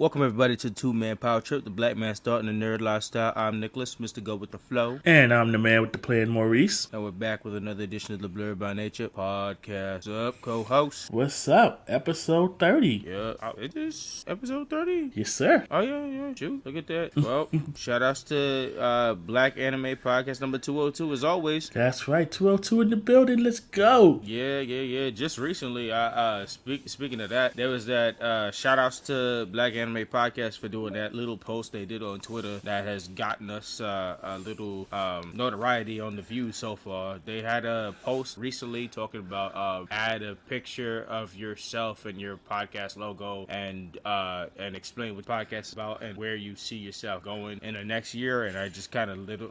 Welcome everybody to the Two-Man Power Trip, the black man starting the nerd lifestyle. I'm Nicholas, Mr. Go with the Flow. And I'm the man with the plan, Maurice. And we're back with another edition of the Blerd By Nature Podcast. What's up, co-host? What's up? Episode 30. Yeah, it is episode 30. Yes, sir. Oh, yeah. Shoot, look at that. Well, shout outs to Black Anime Podcast number 202 as always. That's right, 202 in the building. Let's go. Yeah. Just recently, speaking of that, there was that shout outs to Black Anime Podcast for doing that little post they did on Twitter that has gotten us a little notoriety on the views so far. They had a post recently talking about add a picture of yourself and your podcast logo and explain what the podcast is about and where you see yourself going in the next year. And I just kind of made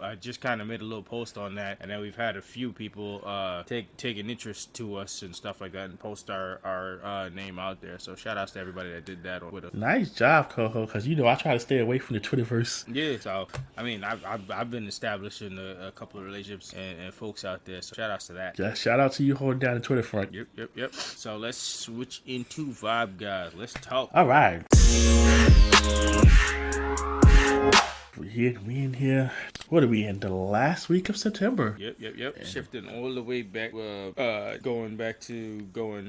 a little post on that, and then we've had a few people take an interest to us and stuff like that and post our name out there. So shout outs to everybody that did that on Twitter. Nice job, Coho, because I try to stay away from the Twitterverse. Yeah, so I mean, I've been establishing a couple of relationships and folks out there, so shout outs to that. Yeah, shout out to you holding down the Twitter front. Yep. So let's switch into vibe, guys. Let's talk. All right. We in here. What are we in? The last week of September. Yep. Yeah. Shifting all the way back, going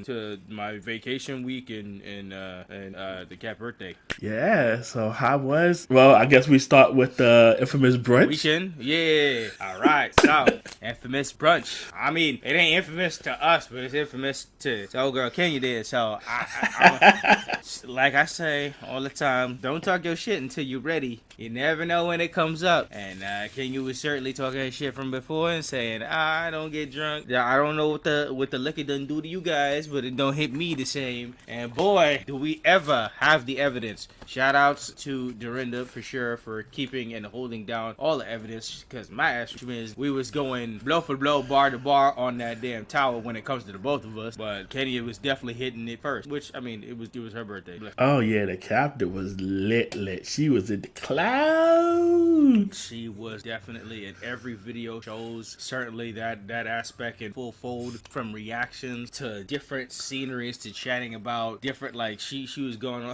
to my vacation week and the cat birthday. Yeah. So how was? Well, I guess we start with the infamous brunch. Weekend. Yeah. All right. So infamous brunch. I mean, it ain't infamous to us, but it's infamous to old girl Kenya did. So I like I say all the time, don't talk your shit until you're ready. You never know when it comes up. And Kenya was certainly talking shit from before and saying, I don't get drunk. I don't know what the liquor done do to you guys, but it don't hit me the same. And boy, do we ever have the evidence. Shout outs to Dorinda for sure for keeping and holding down all the evidence, because my ass is we was going blow for blow, bar to bar on that damn tower when it comes to the both of us. But Kenya was definitely hitting it first, which I mean it was her birthday. Oh yeah, the captain was lit. She was in the clouds. She was definitely in every video shows. Certainly that aspect in full fold, from reactions to different sceneries to chatting about different, like she was going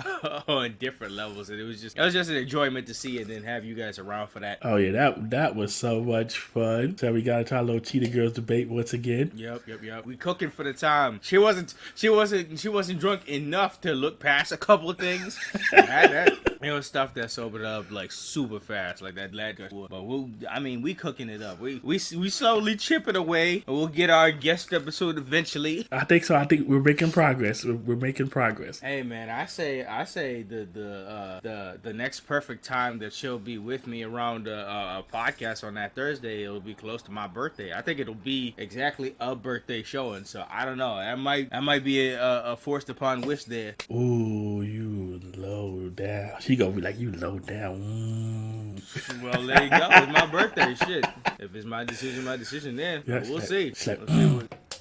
on different levels, and it was just an enjoyment to see and then have you guys around for that. Oh yeah, that was so much fun. So we got into our little Cheetah Girls debate once again. Yep. We cooking for the time. She wasn't drunk enough to look past a couple of things. It was stuff that sobered up like super fast, like that lad guy. But we cooking it up. We slowly chipping away, and we'll get our guest episode eventually. I think so. I think we're making progress. We're making progress. Hey man, I say the next perfect time that she'll be with me around a podcast on that Thursday, it'll be close to my birthday. I think it'll be exactly a birthday showing. So I don't know. That might be a forced upon wish there. Ooh, you low down. She gonna be like, you low down. Well, there you go. It's my birthday. Shit. If it's my decision then. Yes, we'll see.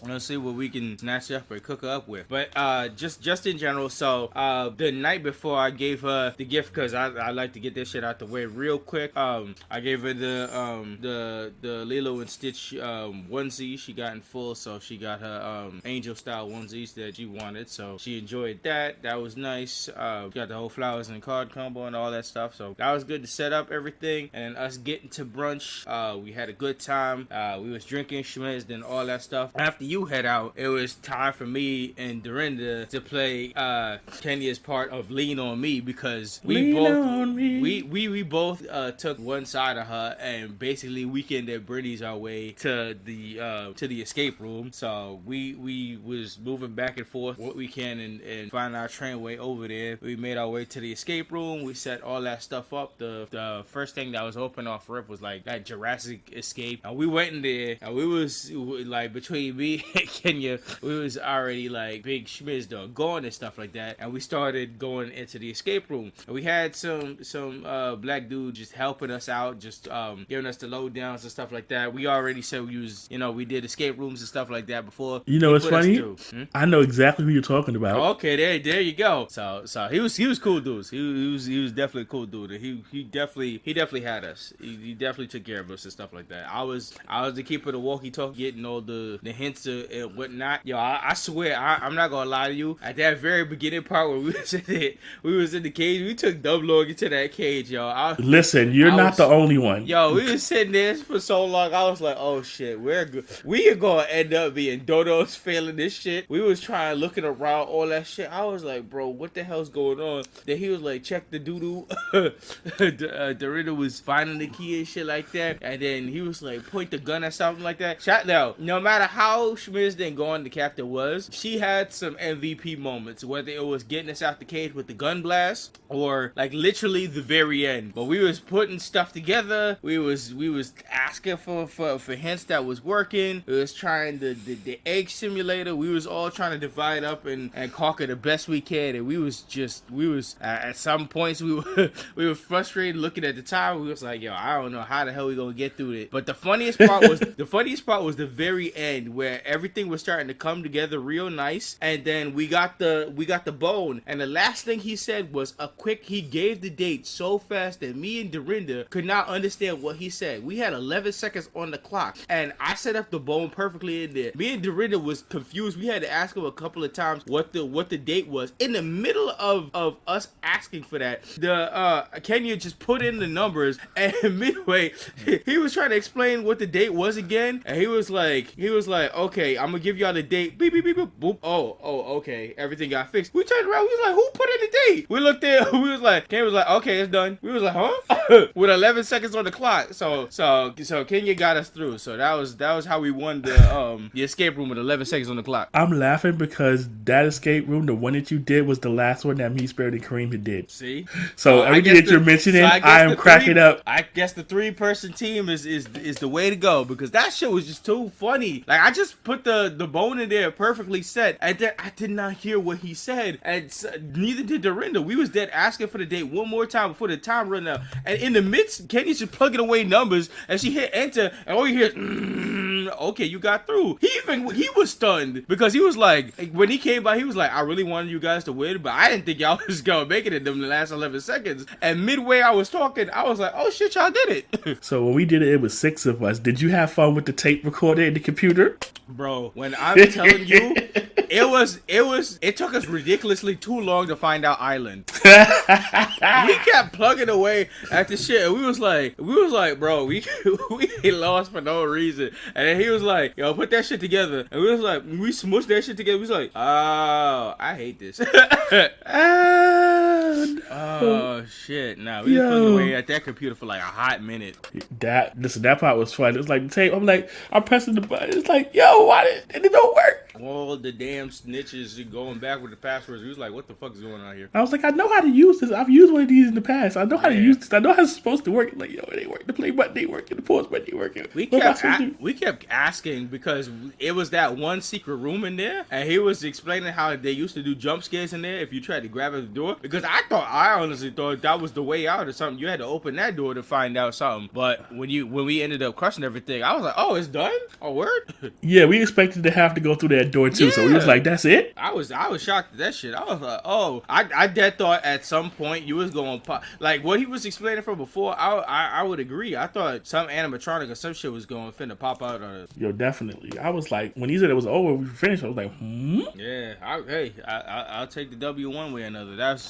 Let's see what we can snatch up or cook her up with. But just in general, so the night before I gave her the gift, because I like to get this shit out the way real quick. I gave her the Lilo and Stitch onesie. She got in full, so she got her angel style onesies that she wanted. So she enjoyed that. That was nice. Got the whole flowers and card combo and all that stuff. So that was good to set up everything. And us getting to brunch, we had a good time. We was drinking schmizz and all that stuff. After you head out, it was time for me and Dorinda to play Kenya's part of Lean on Me, because we both took one side of her and basically weekended Brittany's our way to the escape room. So we was moving back and forth what we can and find our train way over there. We made our way to the escape room. We set all that stuff up. The first thing that was open off rip was like that Jurassic escape, and we went in there and we was like, between me and Kenya, we was already like big schmizz dog going and stuff like that, and we started going into the escape room, and we had some black dude just helping us out, just giving us the lowdowns and stuff like that. We already said we did escape rooms and stuff like that before. You know what's funny? I know exactly who you're talking about. Okay, there you go. So he was cool dudes. He was definitely a cool dude. He definitely had us. He definitely took care of us and stuff like that. I was the keeper of the walkie-talkie, getting all the hints of and whatnot. Yo, I swear, I'm not gonna lie to you. At that very beginning part where we was in the cage, we took Dumb Log into that cage, yo. Listen, you're not the only one. Yo, we was sitting there for so long. I was like, oh shit, we're good. We are gonna end up being dodos failing this shit. We was trying looking around all that shit. I was like, bro, what the hell's going on? Then he was like, check the doo-doo. Dorita was finding the key and shit like that. And then he was like, point the gun at something like that. Now, no matter how Schmiz then going the captain was, she had some MVP moments, whether it was getting us out the cage with the gun blast or like literally the very end. But we was putting stuff together. We was asking for hints that was working. We was trying the egg simulator. We was all trying to divide up and conquer the best we can. And we was at some points we were frustrated looking at the time. We was like, yo, I don't know how the hell we gonna get through it. But the funniest part was the very end where everything was starting to come together real nice. And then we got the bone. And the last thing he said was he gave the date so fast that me and Dorinda could not understand what he said. We had 11 seconds on the clock. And I set up the bone perfectly in there. Me and Dorinda was confused. We had to ask him a couple of times what the date was. In the middle of us asking for that, Kenya just put in the numbers, and midway he was trying to explain what the date was again, and he was like, okay, I'm gonna give y'all the date. Beep beep beep beep. Boop. Oh, okay, everything got fixed. We turned around. We was like, who put in the date? We looked there. We was like, Kenya was like, okay, it's done. We was like, huh? With 11 seconds on the clock. So Kenya got us through. So that was how we won the escape room with 11 seconds on the clock. I'm laughing because that escape room, the one that you did, was the last one that me, Spirit, and Kareem did. See? So everything that you're mentioning, I am cracking up. I guess the 3-person team is the way to go, because that shit was just too funny. Like, I just put the bone in there perfectly set, and then I did not hear what he said, and neither did Dorinda. We was dead asking for the date one more time before the time run out. And in the midst, Kenya's just plugging away numbers, and she hit enter, and all you hear is, okay, you got through. He was stunned, because he was like, when he came by, he was like, I really wanted you guys to win, but I didn't think y'all was gonna make it in them the last 11 seconds. And midway I was talking, I was like, oh shit, y'all did it. So when we did it was 6 of us. Did you have fun with the tape recorder in the computer? Bro, when I'm telling you, it took us ridiculously too long to find out Island. We kept plugging away at the shit, and we was like, bro, we lost for no reason. And then he was like, yo, put that shit together. And we was like, we smushed that shit together. We was like, oh, I hate this. Oh shit! Nah, we was plugging away at that computer for like a hot minute. That part was fun. It was like the tape. I'm pressing the button. It's like, yo, why did it don't work? All the damn snitches going back with the passwords. He was like, what the fuck is going on here? I was like, I know how to use this. I've used one of these in the past. I know how to use this. I know how it's supposed to work. Like, yo, it ain't working. The play button ain't working. The pause button ain't working. We kept asking, because it was that one secret room in there, and he was explaining how they used to do jump scares in there if you tried to grab at the door. Because I honestly thought that was the way out or something. You had to open that door to find out something. But when we ended up crushing everything, I was like, oh, it's done? Oh, word? Yeah, we expected to have to go through that door too. Yeah. So we was like, that's it? I was shocked at that shit. I was like, oh, I dead thought at some point you was going to pop. Like what he was explaining from before, I would agree. I thought some animatronic or some shit was going to finna pop out on it. Yo, definitely. I was like, when he said it was over, we finished, I was like, Yeah, I'll take the W one way or another. That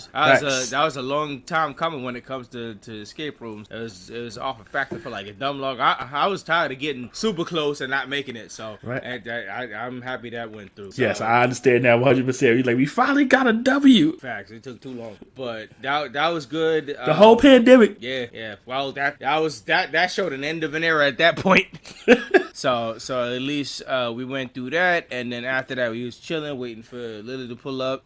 was a long time coming when it comes to escape rooms. It was off a factor for like a dumb log. I was tired of getting super close and not making it. So I'm happy that went through. So, yes, I understand that 100%. He's like, we finally got a W. Facts. It took too long, but that was good. The whole pandemic. Yeah. Well, that showed an end of an era at that point. So at least we went through that, and then after that we was chilling, waiting for Lily to pull up.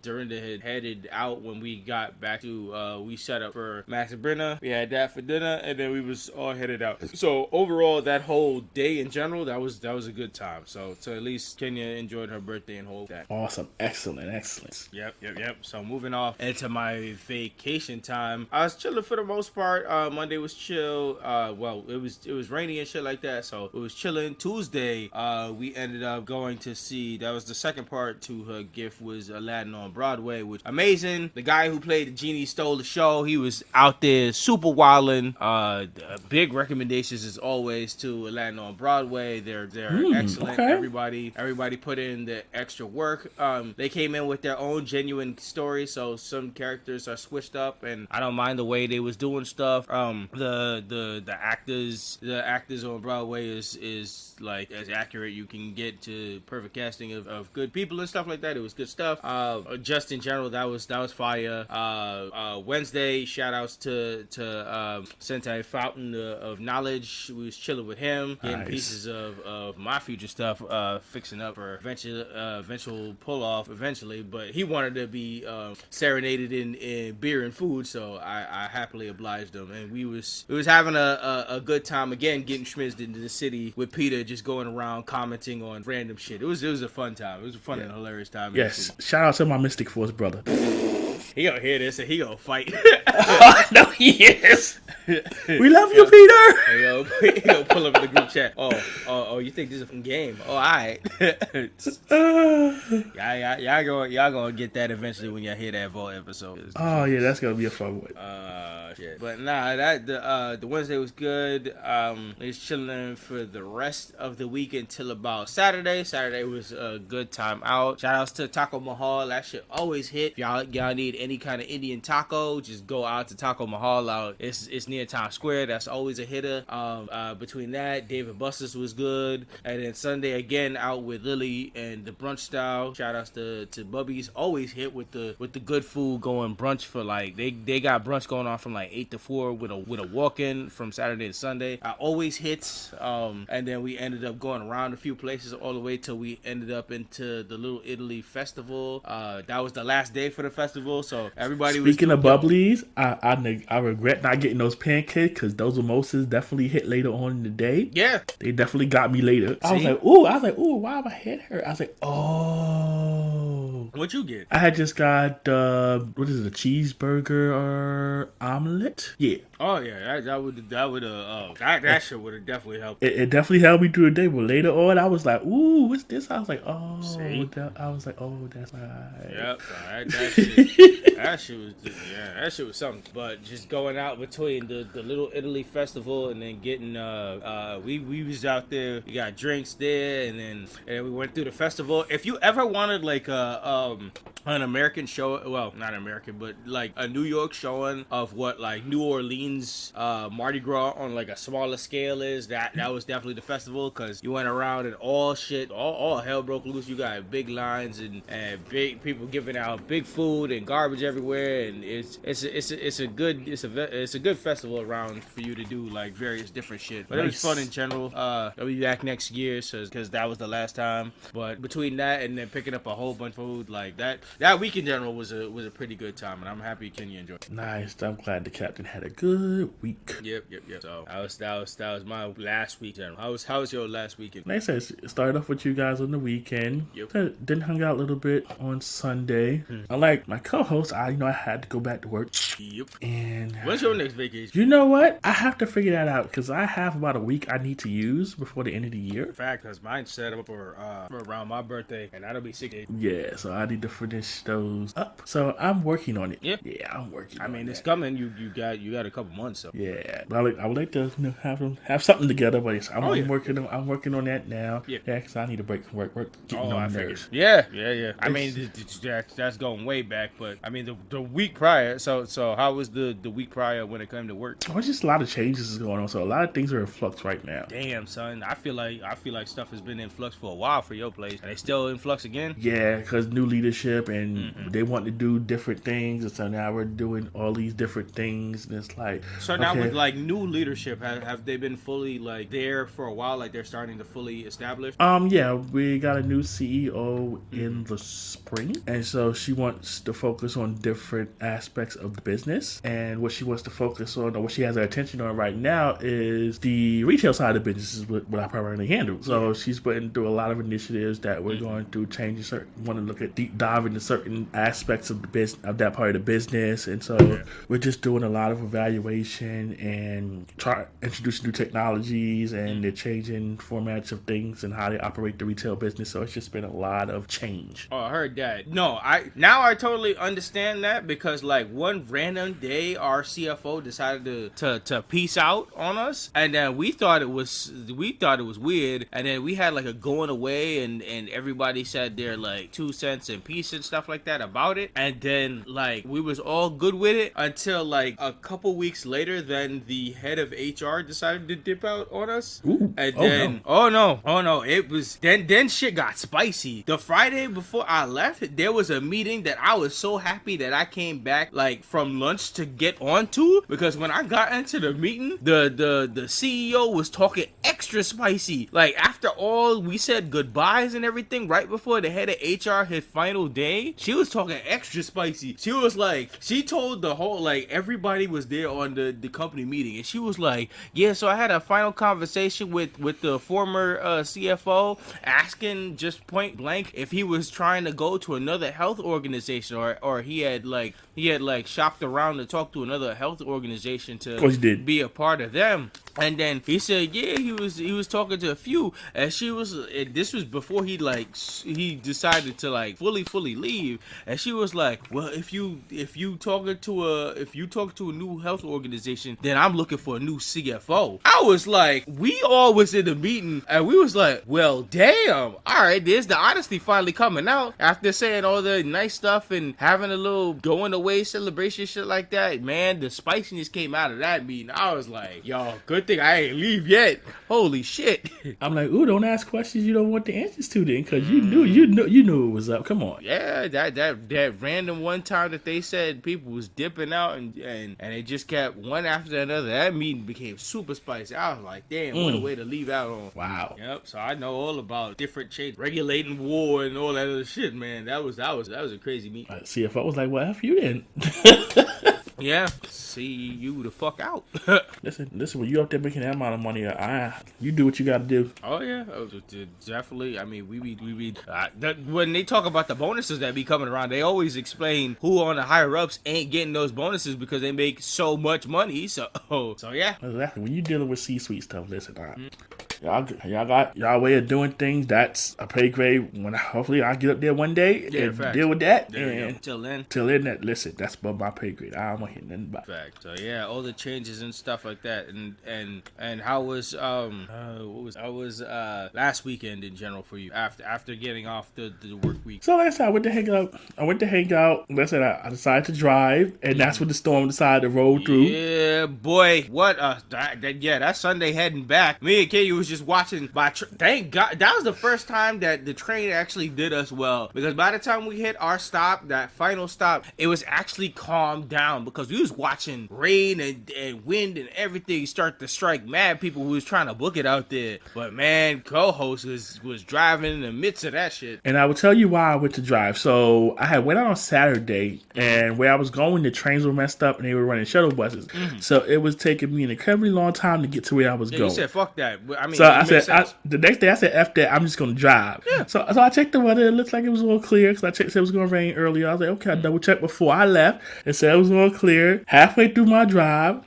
Dorinda had headed out when we got back to. We set up for Max and Brenna. We had that for dinner, and then we was all headed out. So overall, that whole day in general, that was a good time. So at least Kenya enjoyed her birthday and whole that. Awesome, excellent. Yep. So moving off into my vacation time, I was chilling for the most part. Monday was chill. Well, it was rainy and shit like that, so it was was chilling. Tuesday, we ended up going to see, that was the second part to her gift, was Aladdin on Broadway, which amazing. The guy who played the genie stole the show. He was out there super wildin'. Big recommendations as always to Aladdin on Broadway. They're excellent. Okay. Everybody put in the extra work. They came in with their own genuine story, so some characters are switched up, and I don't mind the way they was doing stuff. The actors on Broadway is like as accurate you can get to perfect casting of good people and stuff like that. It was good stuff. Just in general, that was fire. Wednesday, shout outs to Sentai Fountain of Knowledge. We was chilling with him, getting pieces of my future stuff, fixing up for eventual pull off eventually. But he wanted to be serenaded in beer and food, so I happily obliged him, and we was having a good time again, getting schmizzed into the city with Peter, just going around commenting on random shit. It was a fun time. It was a fun and hilarious time. Yes, shout out to my Mystic Force brother. He gonna hear this and he gonna fight. No, he is. We love you, Peter. He gonna pull up in the group chat. Oh, you think this is a game? Oh, all right. Y'all gonna get that eventually when y'all hear that Vault episode. Oh yeah, that's gonna be a fun one. Shit. But nah, the Wednesday was good. Was chilling for the rest of the week until about Saturday. Saturday was a good time out. Shout outs to Taco Mahal. That shit always hit. If y'all need any kind of Indian taco, just go out to Taco Mahal out. It's near Times Square. That's always a hitter. Between that, David Buster's was good. And then Sunday again out with Lily and the brunch style. Shout outs to Bubby's. Always hit with the good food, going brunch for like they got brunch going on from like 8 to 4 with a walk-in from Saturday to Sunday. Always hits. And then we ended up going around a few places all the way till we ended up into the Little Italy Festival. That was the last day for the festival, so everybody Speaking of bubblies, I regret not getting those pancakes because those mimosas definitely hit later on in the day. Yeah. They definitely got me later. I was like, ooh, why have my head hurt? I was like, oh. What'd you get? I had just got, a cheeseburger or omelet? Yeah. Oh yeah, that shit would have definitely helped. It definitely helped me through the day, but later on, I was like, ooh, what's this? I was like, oh. I was like, oh, that's right. Yep. That shit was something. But just going out between the Little Italy Festival and then getting we was out there. We got drinks there, and then we went through the festival. If you ever wanted like an American show, well, not American, but like a New York showing of what like New Orleans Mardi Gras on like a smaller scale is, that was definitely the festival, because you went around and all hell broke loose. You got big lines and big people giving out big food and garbage everywhere, and it's a good festival around for you to do like various different shit. But It was fun in general. I'll be back next year because that was the last time. But between that and then picking up a whole bunch of food, like that week in general was a pretty good time, and I'm happy Kenya enjoyed it. Nice. I'm glad the captain had a good week. Yep. So that was my last week. How was your last weekend? Like I said, started off with you guys on the weekend. Yep. Then hung out a little bit on Sunday. Unlike my co-host, I had to go back to work. Yep. And when's your next vacation? You know what? I have to figure that out because I have about a week I need to use before the end of the year. In fact, because mine's set up for around my birthday, and that'll be 6 days. Yeah, so I need to finish those up. So I'm working on it. Yeah, I'm working. I mean, it's coming. You got a couple months. So yeah, but I would like to have something together. But I'm working on that now. Yeah, because I need a break from work. Getting on nerves. Yeah. I mean, that's going way back. But I mean, the week prior. So how was the week prior when it came to work? Oh, it's just a lot of changes going on. So a lot of things are in flux right now. Damn, son. I feel like stuff has been in flux for a while for your place. Are they still in flux again? Yeah, because new leadership and they want to do different things, and so now we're doing all these different things, and it's like. So now with like new leadership, have they been fully like there for a while? Like they're starting to fully establish? Yeah, we got a new CEO in the spring, and so she wants to focus on different aspects of the business, and what she wants to focus on, or what she has her attention on right now, is the retail side of the business, is what I primarily handle. So she's putting through a lot of initiatives that we're going through, changes. Want to look at deep dive into certain aspects of the business, of that part of the business. And so we're just doing a lot of evaluation and try introducing new technologies, and they're changing formats of things and how they operate the retail business. So it's just been a lot of change. Oh, I heard that. No, I totally understand that, because like one random day our CFO decided to peace out on us, and then we thought it was weird, and then we had like a going away, and everybody said their like 2 cents and peace and stuff like that about it, and then like we was all good with it until like a couple weeks later, then the head of HR decided to dip out on us. Ooh. And then oh no, it was then shit got spicy. The Friday before I left, there was a meeting that I was so happy that I came back like from lunch to get onto, because when I got into the meeting, the CEO was talking extra spicy. Like after all we said goodbyes and everything, right before the head of HR his final day, she was talking extra spicy. She was like, she told the whole, like everybody was there on the company meeting, and she was like, yeah, so I had a final conversation with the former CFO, asking just point blank if he was trying to go to another health organization, or he had shopped around to talk to another health organization to be a part of them. And then he said, yeah, he was talking to a few, and this was before he decided to like fully leave, and she was like, well, if you talk to a new health organization, then I'm looking for a new CFO. I was like, we all was in the meeting, and we was like, well, damn, all right, there's the honesty finally coming out after saying all the nice stuff and having a little going away celebration shit like that. Man, the spiciness came out of that meeting. I was like, yo, good thing I ain't leave yet. Holy shit. I'm like, ooh, don't ask questions you don't want the answers to then, because you knew it was up. Come on. Yeah, that random one time that they said people was dipping out and it just kept one after another. That meeting became super spicy. I was like, damn, what a way to leave out on. Wow. Yep. So I know all about different change, regulating war and all that other shit, man. That was a crazy meeting. CFO was like, well, F you then. Yeah, see you the fuck out. listen, when you up there making that amount of money, you do what you got to do. Oh yeah, definitely. I mean, when they talk about the bonuses that be coming around, they always explain who on the higher ups ain't getting those bonuses because they make so much money. So yeah. Exactly. When you dealing with C-suite stuff, listen, y'all got y'all way of doing things. That's a pay grade. When hopefully I get up there one day and deal with that. And till then, listen, that's above my pay grade. I don't want to hear nothing about. Fact. So yeah, all the changes and stuff like that. And how was last weekend in general for you after getting off the work week? So like I said, I went to hang out. Like I said, I decided to drive, and that's when the storm decided to roll through. Yeah, boy, what that Sunday heading back. Me and Katie was just watching thank God that was the first time that the train actually did us well, because by the time we hit our stop, that final stop, it was actually calmed down, because we was watching rain and wind and everything start to strike mad people who was trying to book it out there. But man, co-host was driving in the midst of that shit. And I will tell you why I went to drive. So I had went out on Saturday, and where I was going, the trains were messed up and they were running shuttle buses. Mm-hmm. So it was taking me an incredibly long time to get to where I was going. You said fuck that. I mean, so I said the next day I said F that, I'm just going to drive. Yeah. So I checked the weather. It looked like it was a little clear, because I checked, said it was going to rain earlier. I was like, okay, I double checked before I left. It said it was a little clear. Halfway through my drive,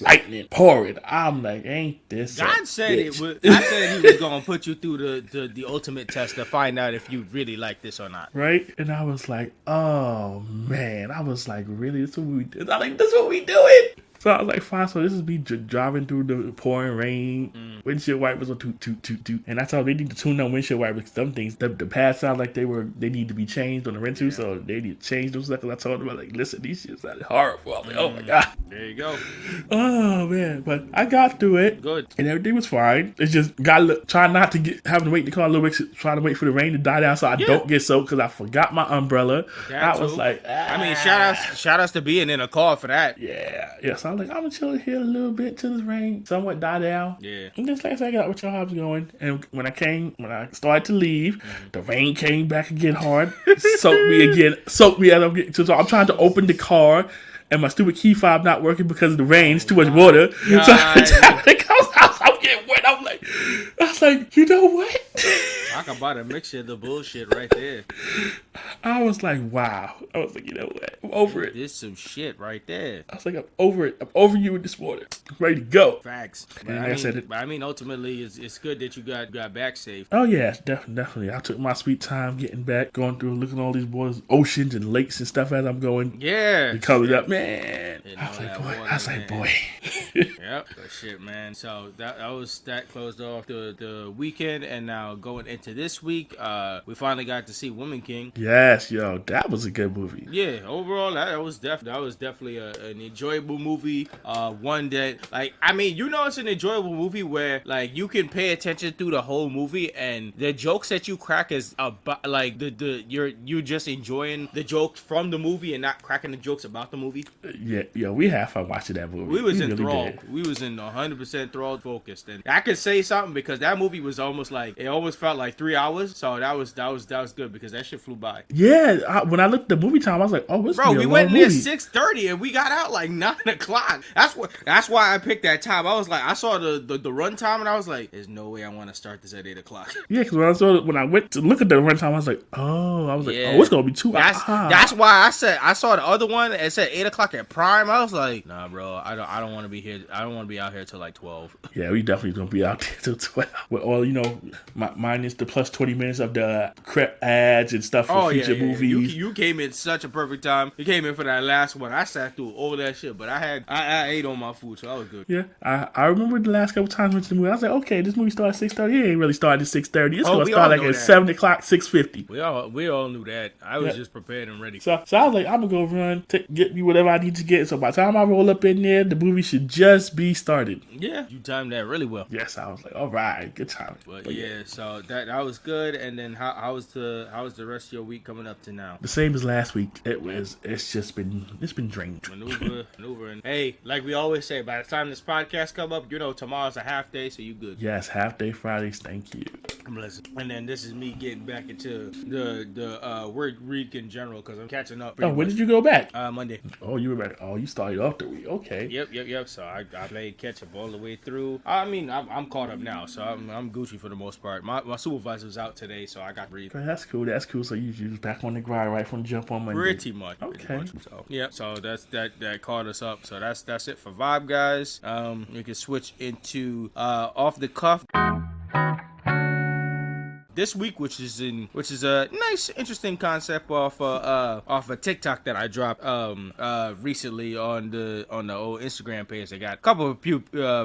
lightning pouring. I'm like, ain't this? God said it was. I said he was gonna put you through the ultimate test to find out if you really like this or not. Right? And I was like, oh man. I was like, really? This is what we did? I'm like, this is what we doing? So I was like, fine. So this is me driving through the pouring rain. Windshield wipers on toot, toot, toot, toot. And I told them they need to tune on windshield wipers. Some things, the pads sound like they need to be changed on the rental. Yeah. So they need to change those stuff. I told them, I'm like, listen, these shit sounded horrible. I'm like, oh my God. There you go. Oh man. But I got through it. Good. And everything was fine. It's just trying not to having to wait in the car a little bit, trying to wait for the rain to die down so I don't get soaked, because I forgot my umbrella. I was like, I mean, shout outs to being in a car for that. Yeah. So I'm like, I'm gonna chill here a little bit till this rain somewhat die down. Yeah. And just like I said, I got what y'all was going. And when I started to leave, the rain came back again hard, soaked me as I'm getting. So I'm trying to open the car, and my stupid key fob not working because of the rain. It's too much water. God. So I'm getting wet. I was like, you know what? Talk about a mixture of the bullshit right there. I was like, wow. I was like, you know what? I'm over it. This some shit right there. I was like, I'm over it. I'm over you this morning. I'm ready to go. Facts. But I mean, ultimately, it's good that you got back safe. Oh, yeah, definitely. I took my sweet time getting back, going through, looking at all these waters, oceans and lakes and stuff as I'm going. Yeah. It covered up, man. I was like, boy. Yep. But shit, man. So that closed off the weekend, and now going into this week, we finally got to see Woman King. Yes, yo, that was a good movie. Yeah, overall, that was definitely an enjoyable movie. One that, like, I mean, it's an enjoyable movie where, like, you can pay attention through the whole movie, and the jokes that you crack is about, like, you're just enjoying the jokes from the movie and not cracking the jokes about the movie. Yeah, we had fun watching that movie. We was enthralled. We was in 100% enthralled, focused, and I could say something because that movie was almost felt like 3 hours. So that was good because that shit flew by. Yeah, when I looked at the movie time, I was like, oh, this bro, we went in there 6:30 and we got out like 9 o'clock. That's why I picked that time. I was like, I saw the run time and I was like, there's no way I want to start this at 8 o'clock. Yeah, because when I went to look at the run time, I was like, it's gonna be 2 hours. That's why I saw the other one. It said 8 o'clock at Prime. I was like, nah, bro, I don't want to be here. I don't want to be out here till like 12. Yeah, we definitely gonna be out there till 12. With all minus the plus 20 minutes of the crap ads and stuff for future movies. You came in such a perfect time. You came in for that last one. I sat through all that shit, but I ate on my food, so I was good. Yeah, I remember the last couple times I went to the movie. I was like, okay, this movie started at 6:30. It ain't really started at 6:30. It's gonna start like at 7 o'clock, 6:50. We all knew that. I was just prepared and ready. So I was like, I'm gonna go run, get me whatever I need to get. So by the time I roll up in there, the movie should just be started. Yeah, you timed that really well. Yes, I was like, all right, good time. But yeah, so that was good. And then how was the rest of your week coming up to now? The same as last week. It's been drained. Maneuver, and hey, like we always say, by the time this podcast come up, tomorrow's a half day, so you good. Yes, half day Fridays. Thank you. Listen, and then this is me getting back into the work week in general because I'm catching up. When did you go back? Monday. Oh, you were back. Oh, you started off the week. Okay. Yep. So I played catch up all the way through. I mean, I'm caught up now, so I'm Gucci for the most part. My supervisor was out today, so I got to breathe. Okay, that's cool. So you was back on the grind right from the jump on Monday. Pretty much. Okay. So yeah. So that caught us up. So that's it for Vibe, guys. We can switch into off the cuff. This week, which is a nice, interesting concept off a TikTok that I dropped recently on the old Instagram page. I got a couple of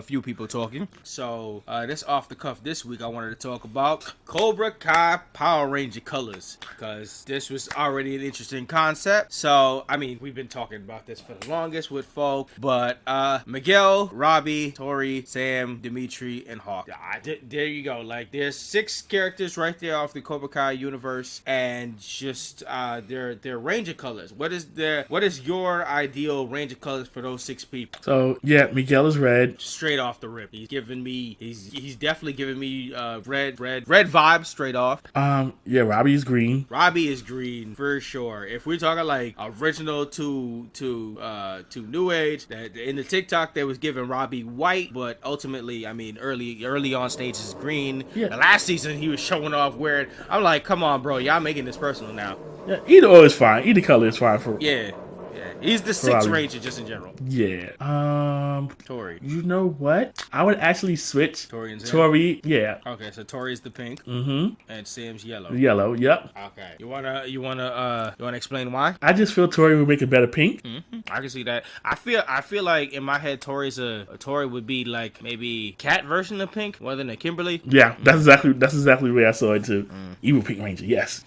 few people talking. So this off the cuff this week, I wanted to talk about Cobra Kai Power Ranger colors because this was already an interesting concept. So I mean, we've been talking about this for the longest with folk, but Miguel, Robbie, Tori, Sam, Dimitri, and Hawk. There you go. Like there's 6 characters right there off the Cobra Kai universe, and just their Ranger colors. What is your ideal Ranger colors for those 6 people? So yeah, Miguel is red. Straight off the rip. He's definitely giving me red vibes straight off. Yeah, Robbie is green. Robbie is green for sure. If we're talking like original to new age, that in the TikTok they was giving Robbie white, but ultimately, I mean, early on stages green. Yeah. The last season he was showing off wearing. I'm like, come on, bro, y'all making this personal now. Yeah, either is fine. Either color is fine for. Yeah. He's the 6th Ranger just in general. Yeah. Tori. You know what? I would actually switch. Tori and Sam? Tori, yeah. Okay, so Tori's the pink. Mm-hmm. And Sam's yellow. Yellow, yep. Okay. You wanna explain why? I just feel Tori would make a better pink. Mm-hmm. I can see that. I feel like in my head Tori would be like maybe cat version of pink more than a Kimberly. Yeah, that's exactly the way I saw it too. Evil Pink Ranger, yes.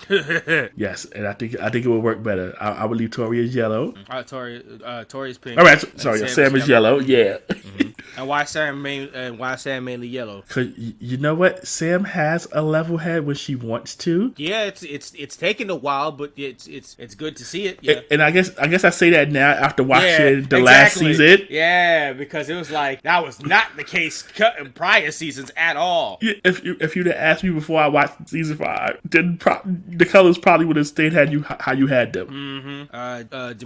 Yes, and I think it would work better. I would leave Tori as yellow. Tori's pink. All right, sorry, Sam is yellow. Yeah. Mm-hmm. And why Sam mainly yellow? Cause you know what, Sam has a level head when she wants to. Yeah, it's taken a while, but it's good to see it. Yeah. And I guess I say that now after watching the last season. Yeah, because it was like that was not the case in prior seasons at all. Yeah, if you'd have asked me before I watched season 5, then the colors probably would have stayed how you had them. Mm-hmm.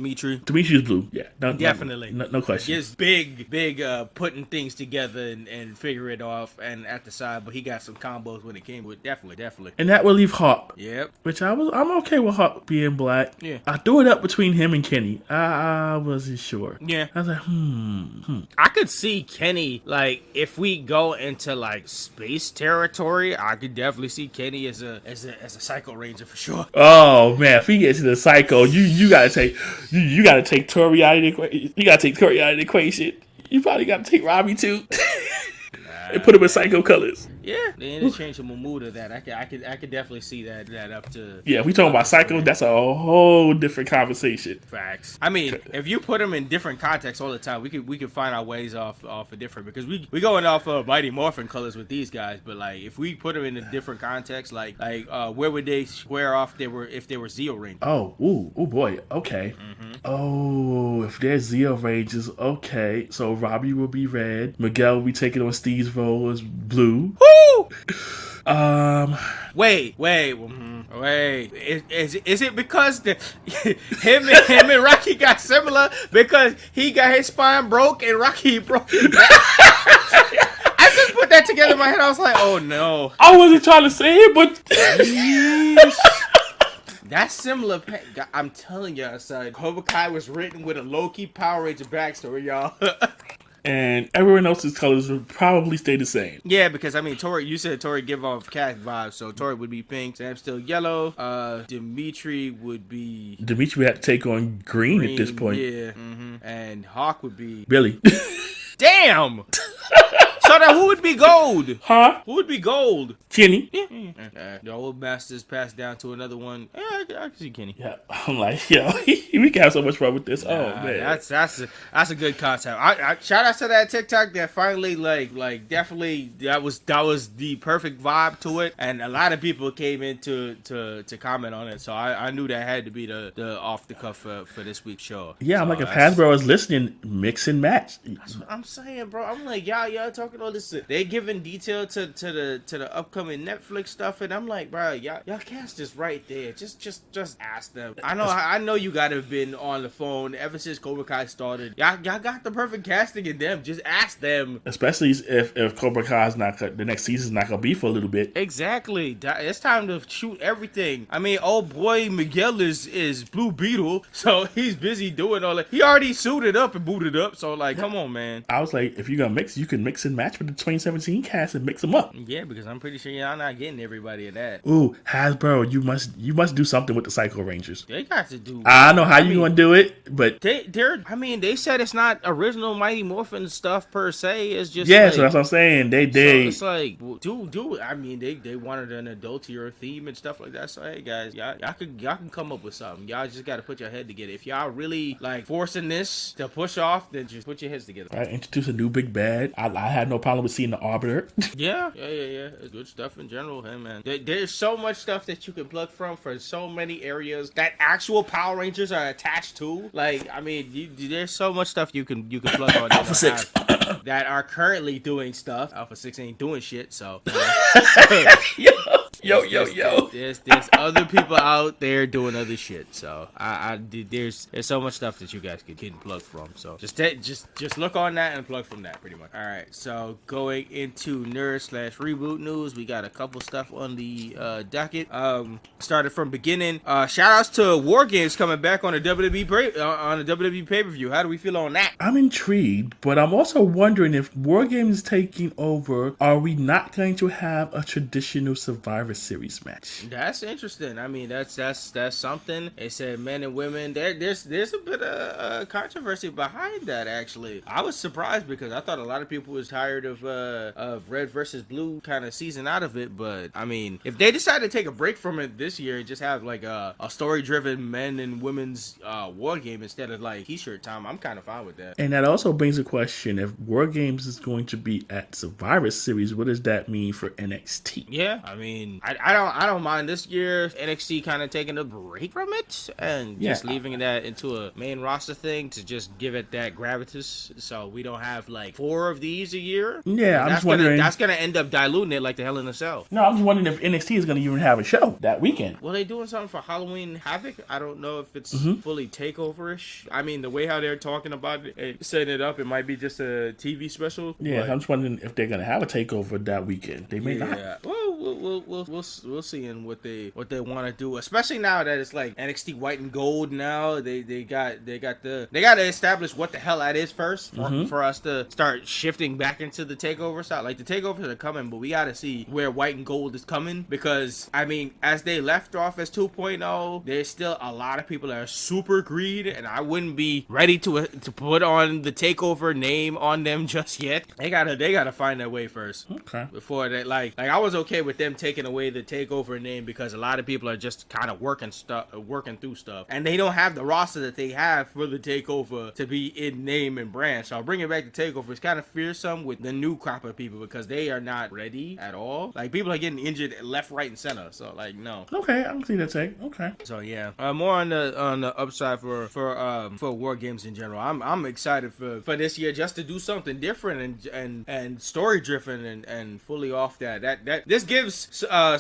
Dimitri's blue. Yeah, definitely. No question. Just big putting putting things together and figure it off and at the side, but he got some combos when it came with definitely. And that will leave Hawk. Yep. Which I'm okay with Hawk being black. Yeah. I threw it up between him and Kenny. I wasn't sure. Yeah. I was like, I could see Kenny, like, if we go into like space territory, I could definitely see Kenny as a Psycho Ranger for sure. Oh man, if he gets to the Psycho, you gotta take Tori out of the equation. You gotta take Tori out of the equation. You probably gotta take Robbie too. And put him in Psycho colors. Yeah, the interchangeable mood of that. I could definitely see that up to. Yeah, if we talking about Psycho, that's a whole different conversation. Facts. I mean, if you put them in different contexts all the time, we could find our ways off of different, because we going off of Mighty Morphin colors with these guys, but like if we put them in a different context, like where would they square off if they were Zeo Rangers? Oh boy, okay. Mm-hmm. Oh, if they're Zeo Rangers, okay. So Robbie will be red. Miguel will be taking on Steve's role as blue. Woo! Wait. Is it because him and Rocky got similar because he got his spine broke and Rocky broke it back? I just put that together in my head. I was like, oh no. I wasn't trying to say it, but that's similar. I'm telling y'all, son. Cobra Kai was written with a low-key Power Ranger backstory, y'all. And everyone else's colors would probably stay the same. Yeah, because I mean, Tori, you said Tori give off cat vibes, so Tori would be pink, Sam's still yellow. Dimitri would have to take on green at this point. Yeah, and Hawk would be Billy. Damn. So then who would be gold? Huh? Who would be gold? Kenny. Yeah. The old masters passed down to another one. Yeah, I can see Kenny. Yeah, I'm like, yo, we can have so much fun with this. Oh man, that's a good concept. I shout out to that TikTok that finally like definitely that was the perfect vibe to it, and a lot of people came in to comment on it. So I knew that had to be the off the cuff for this week's show. Yeah, so I'm like, if Hasbro is listening, mix and match. That's what I'm saying, bro. I'm like, y'all talking all this. They giving detail to the upcoming Netflix stuff, and I'm like, bro, y'all cast this right there. Just ask them. I know you gotta have been on the phone ever since Cobra Kai started. Y'all got the perfect casting in them. Just ask them. Especially if Cobra Kai's the next season's not gonna be for a little bit. Exactly. It's time to shoot everything. I mean, old boy Miguel is Blue Beetle, so he's busy doing all that. He already suited up and booted up. So like, come on, man. I was like, if you're gonna mix, you can mix and match with the 2017 cast and mix them up. Yeah, because I'm pretty sure y'all not getting everybody of that. Ooh, Hasbro, you must do something with the Psycho Rangers. They got to do. I know how you gonna do it, but they said it's not original Mighty Morphin stuff per se. It's just so that's what I'm saying. They so it's like do it. I mean, they wanted an adultier theme and stuff like that. So hey guys, y'all can come up with something. Y'all just got to put your head together. If y'all really like forcing this to push off, then just put your heads together. All right, introduce a new big bad. I had no problem with seeing the Arbiter. Yeah. It's good stuff in general. Hey man, there's so much stuff that you can plug from for so many areas that actual Power Rangers are attached to. Like, I mean, there's so much stuff you can plug on. Alpha 6 that are currently doing stuff. Alpha 6 ain't doing shit, so. Yo. There's other people out there doing other shit. So there's so much stuff that you guys can plug from. So just look on that and plug from that pretty much. All right. So going into nerd/reboot news, we got a couple stuff on the docket. Started from beginning. Shout outs to War Games coming back on the WWE pay-per-view. How do we feel on that? I'm intrigued, but I'm also wondering if War Games is taking over, are we not going to have a traditional Survivor Series match? That's interesting. I mean, that's something. They said men and women. There's a bit of controversy behind that. Actually, I was surprised because I thought a lot of people was tired of Red versus Blue kind of season out of it. But I mean, if they decide to take a break from it this year and just have like a story-driven men and women's War Game instead of like T-shirt time, I'm kind of fine with that. And that also brings a question: if War Games is going to be at Survivor Series, what does that mean for NXT? Yeah, I mean, mean, I don't mind this year NXT kind of taking a break from it and just leaving that into a main roster thing to just give it that gravitas, so we don't have like 4 of these a year. Yeah, I'm just wondering. That's gonna end up diluting it like the Hell in a Cell. No, I'm just wondering if NXT is gonna even have a show that weekend. Well, they doing something for Halloween Havoc. I don't know if it's fully takeover-ish. I mean, the way how they're talking about it and setting it up, it might be just a TV special. Yeah, I'm just wondering if they're gonna have a takeover that weekend. They may not. Yeah, well, we'll see in what they want to do, especially now that it's like NXT White and Gold. Now they got to establish what the hell that is first for us to start shifting back into the takeover side. Like the takeovers are coming, but we got to see where White and Gold is coming, because I mean, as they left off as 2.0, there's still a lot of people that are super greedy, and I wouldn't be ready to put on the takeover name on them just yet. They gotta find their way first. Okay. Before that, like I was okay with them taking away the takeover name, because a lot of people are just kind of working through stuff, and they don't have the roster that they have for the takeover to be in name and brand. So bringing back the takeover is kind of fearsome with the new crop of people, because they are not ready at all. Like people are getting injured left, right, and center. So like no. Okay, I can see that take. Okay. So yeah, more on the upside for war games in general. I'm excited for this year just to do something different and story driven and fully off that this gives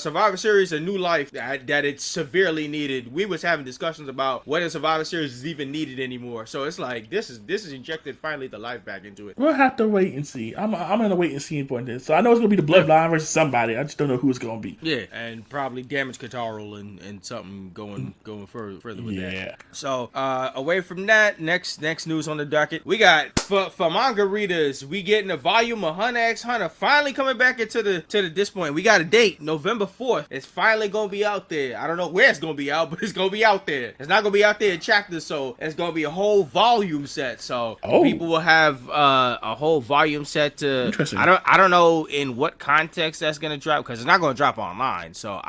Survivor Series a new life that it's severely needed. We was having discussions about whether Survivor Series is even needed anymore. So it's like this is injected finally the life back into it. We'll have to wait and see. I'm gonna wait and see point this. So I know it's gonna be the Bloodline versus somebody. I just don't know who it's gonna be. Yeah, and probably Damage Control and something going further with that. Yeah. So away from that, next news on the docket, we got for manga readers, we getting a volume of Hunter x Hunter finally coming back into this point. We got a date, November 4th. It's finally gonna be out there. I don't know where it's gonna be out, but it's gonna be out there. It's not gonna be out there in chapters, so it's gonna be a whole volume set. So people will have a whole volume set to. Interesting. I don't know in what context that's gonna drop, because it's not gonna drop online. So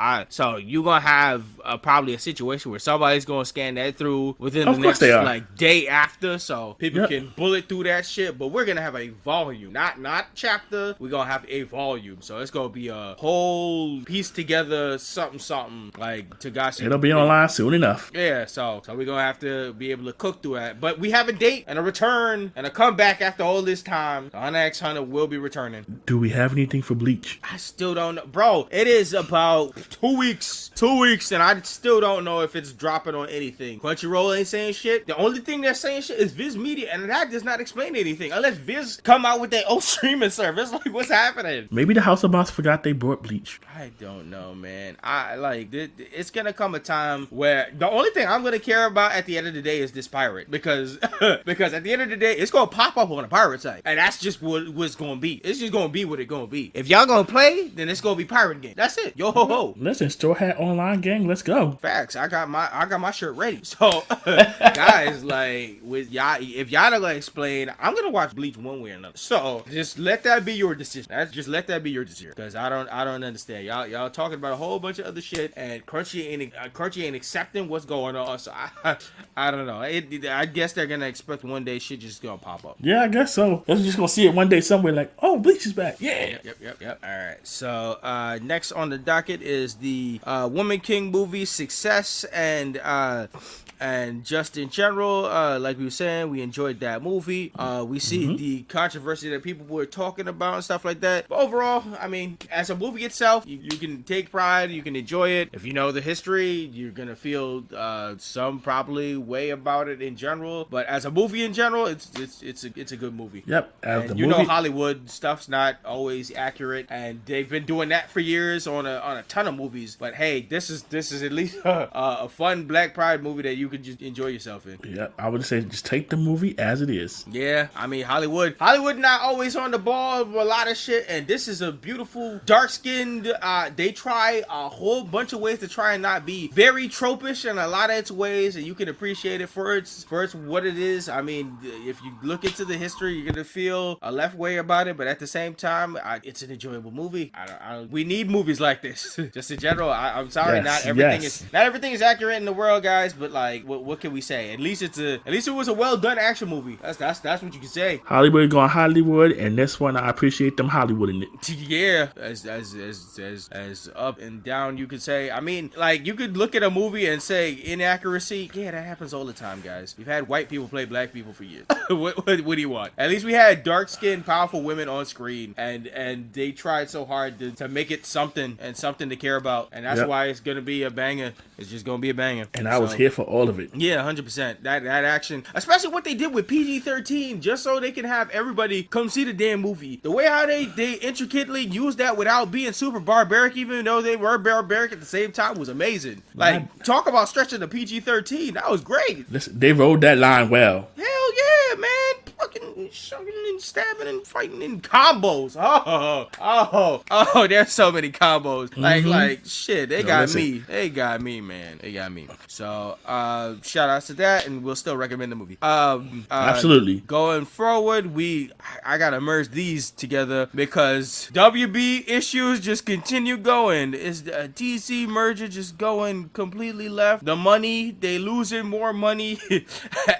you're gonna have probably a situation where somebody's gonna scan that through within the next like day after, so people can bullet through that shit. But we're gonna have a volume, not chapter. We're gonna have a volume, so it's gonna be a whole piece together something like Tagashi. It'll be online soon enough. Yeah, so we're gonna have to be able to cook through that. But we have a date and a return and a comeback after all this time. Hunter x Hunter will be returning. Do we have anything for Bleach? I still don't know, bro. It is about 2 weeks, and I still don't know if it's dropping on anything. Crunchyroll ain't saying shit. The only thing they're saying shit is Viz Media, and that does not explain anything unless Viz come out with their own streaming service. Like, what's happening? Maybe the House of Boss forgot they brought Bleach. I don't know, man. It's gonna come a time where the only thing I'm gonna care about at the end of the day is this pirate, because at the end of the day it's gonna pop up on a pirate site, and that's just what it's gonna be. It's just gonna be what it's gonna be. If y'all gonna play, then it's gonna be pirate game. That's it. Yo ho ho. Listen, Straw Hat Online gang, let's go. Facts. I got my shirt ready. So guys, like with y'all, if y'all not gonna explain, I'm gonna watch Bleach one way or another. So just let that be your decision. Just let that be your decision, because I don't understand. Y'all talking about a whole bunch of other shit, and Crunchy ain't accepting what's going on. So I don't know. I guess they're gonna expect one day shit just gonna pop up. Yeah, I guess so. They're just gonna see it one day somewhere like, oh, Bleach is back. Yeah. Yep. All right. So next on the docket is the Woman King movie Success, and just in general, like we were saying, we enjoyed that movie. We see the controversy that people were talking about and stuff like that. But overall, I mean, as a movie itself, you can take pride, you can enjoy it. If you know the history, you're gonna feel some probably way about it in general. But as a movie in general, it's a good movie. Yep. And know Hollywood stuff's not always accurate, and they've been doing that for years on a ton of movies. But hey, this is at least a fun Black Pride movie that you could just enjoy yourself in. Yeah, I would say just take the movie as it is. Yeah, I mean Hollywood not always on the ball of a lot of shit, and this is a beautiful dark-skinned. They try a whole bunch of ways to try and not be very tropish in a lot of its ways, and you can appreciate it for its what it is. I mean, if you look into the history, you're gonna feel a left way about it, but at the same time, it's an enjoyable movie. We need movies like this. Just in general, I'm sorry, not everything is accurate in the world, guys, but like, what can we say? At least it was a well done action movie. That's what you can say. Hollywood going Hollywood, and this one I appreciate them Hollywooding it. Yeah, as as up and down you could say. I mean, like, you could look at a movie and say inaccuracy. Yeah, that happens all the time, guys. You've had white people play black people for years. What do you want? At least we had dark-skinned, powerful women on screen, and they tried so hard to make it something to care about, and that's why it's gonna be a banger. It's just gonna be a banger. And I was here for all of it. Yeah, 100%. That action, especially what they did with PG-13, just so they can have everybody come see the damn movie. The way how they intricately used that without being super barbaric, even though they were barbaric at the same time, was amazing. Like, talk about stretching the PG-13. That was great. Listen, they rode that line well. Hell yeah, man. Fucking shoving and stabbing and fighting in combos. There's so many combos. Like shit, they got me. They got me, man. They got me. So, shout outs to that, and we'll still recommend the movie. Absolutely. Going forward, I gotta merge these together because WB issues just continue going. Is the DC merger just going completely left? The money, they losing more money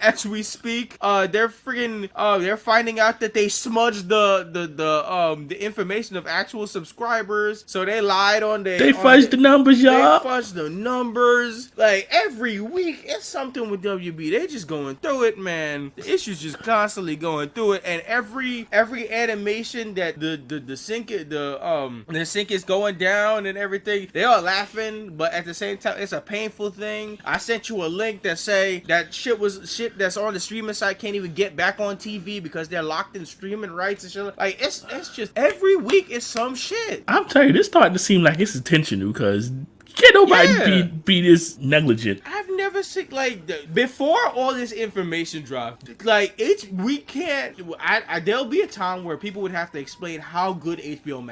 as we speak. They're finding out that they smudged the information of actual subscribers, so they lied on they fudged the numbers, y'all. They fudged the numbers. Like, every week it's something with WB. They just going through it, man. The issues just constantly going through it, and every animation that the sync is going down and everything, they are laughing, but at the same time it's a painful thing. I sent you a link that say that shit that's on the streaming site can't even get back on TV because they're locked in streaming rights and shit. Like, it's just every week it's some shit. I'm telling you, this starting to seem like it's intentional because can't nobody be this negligent. I've never seen, like, before all this information dropped, like, we can't, there'll be a time where people would have to explain how good HBO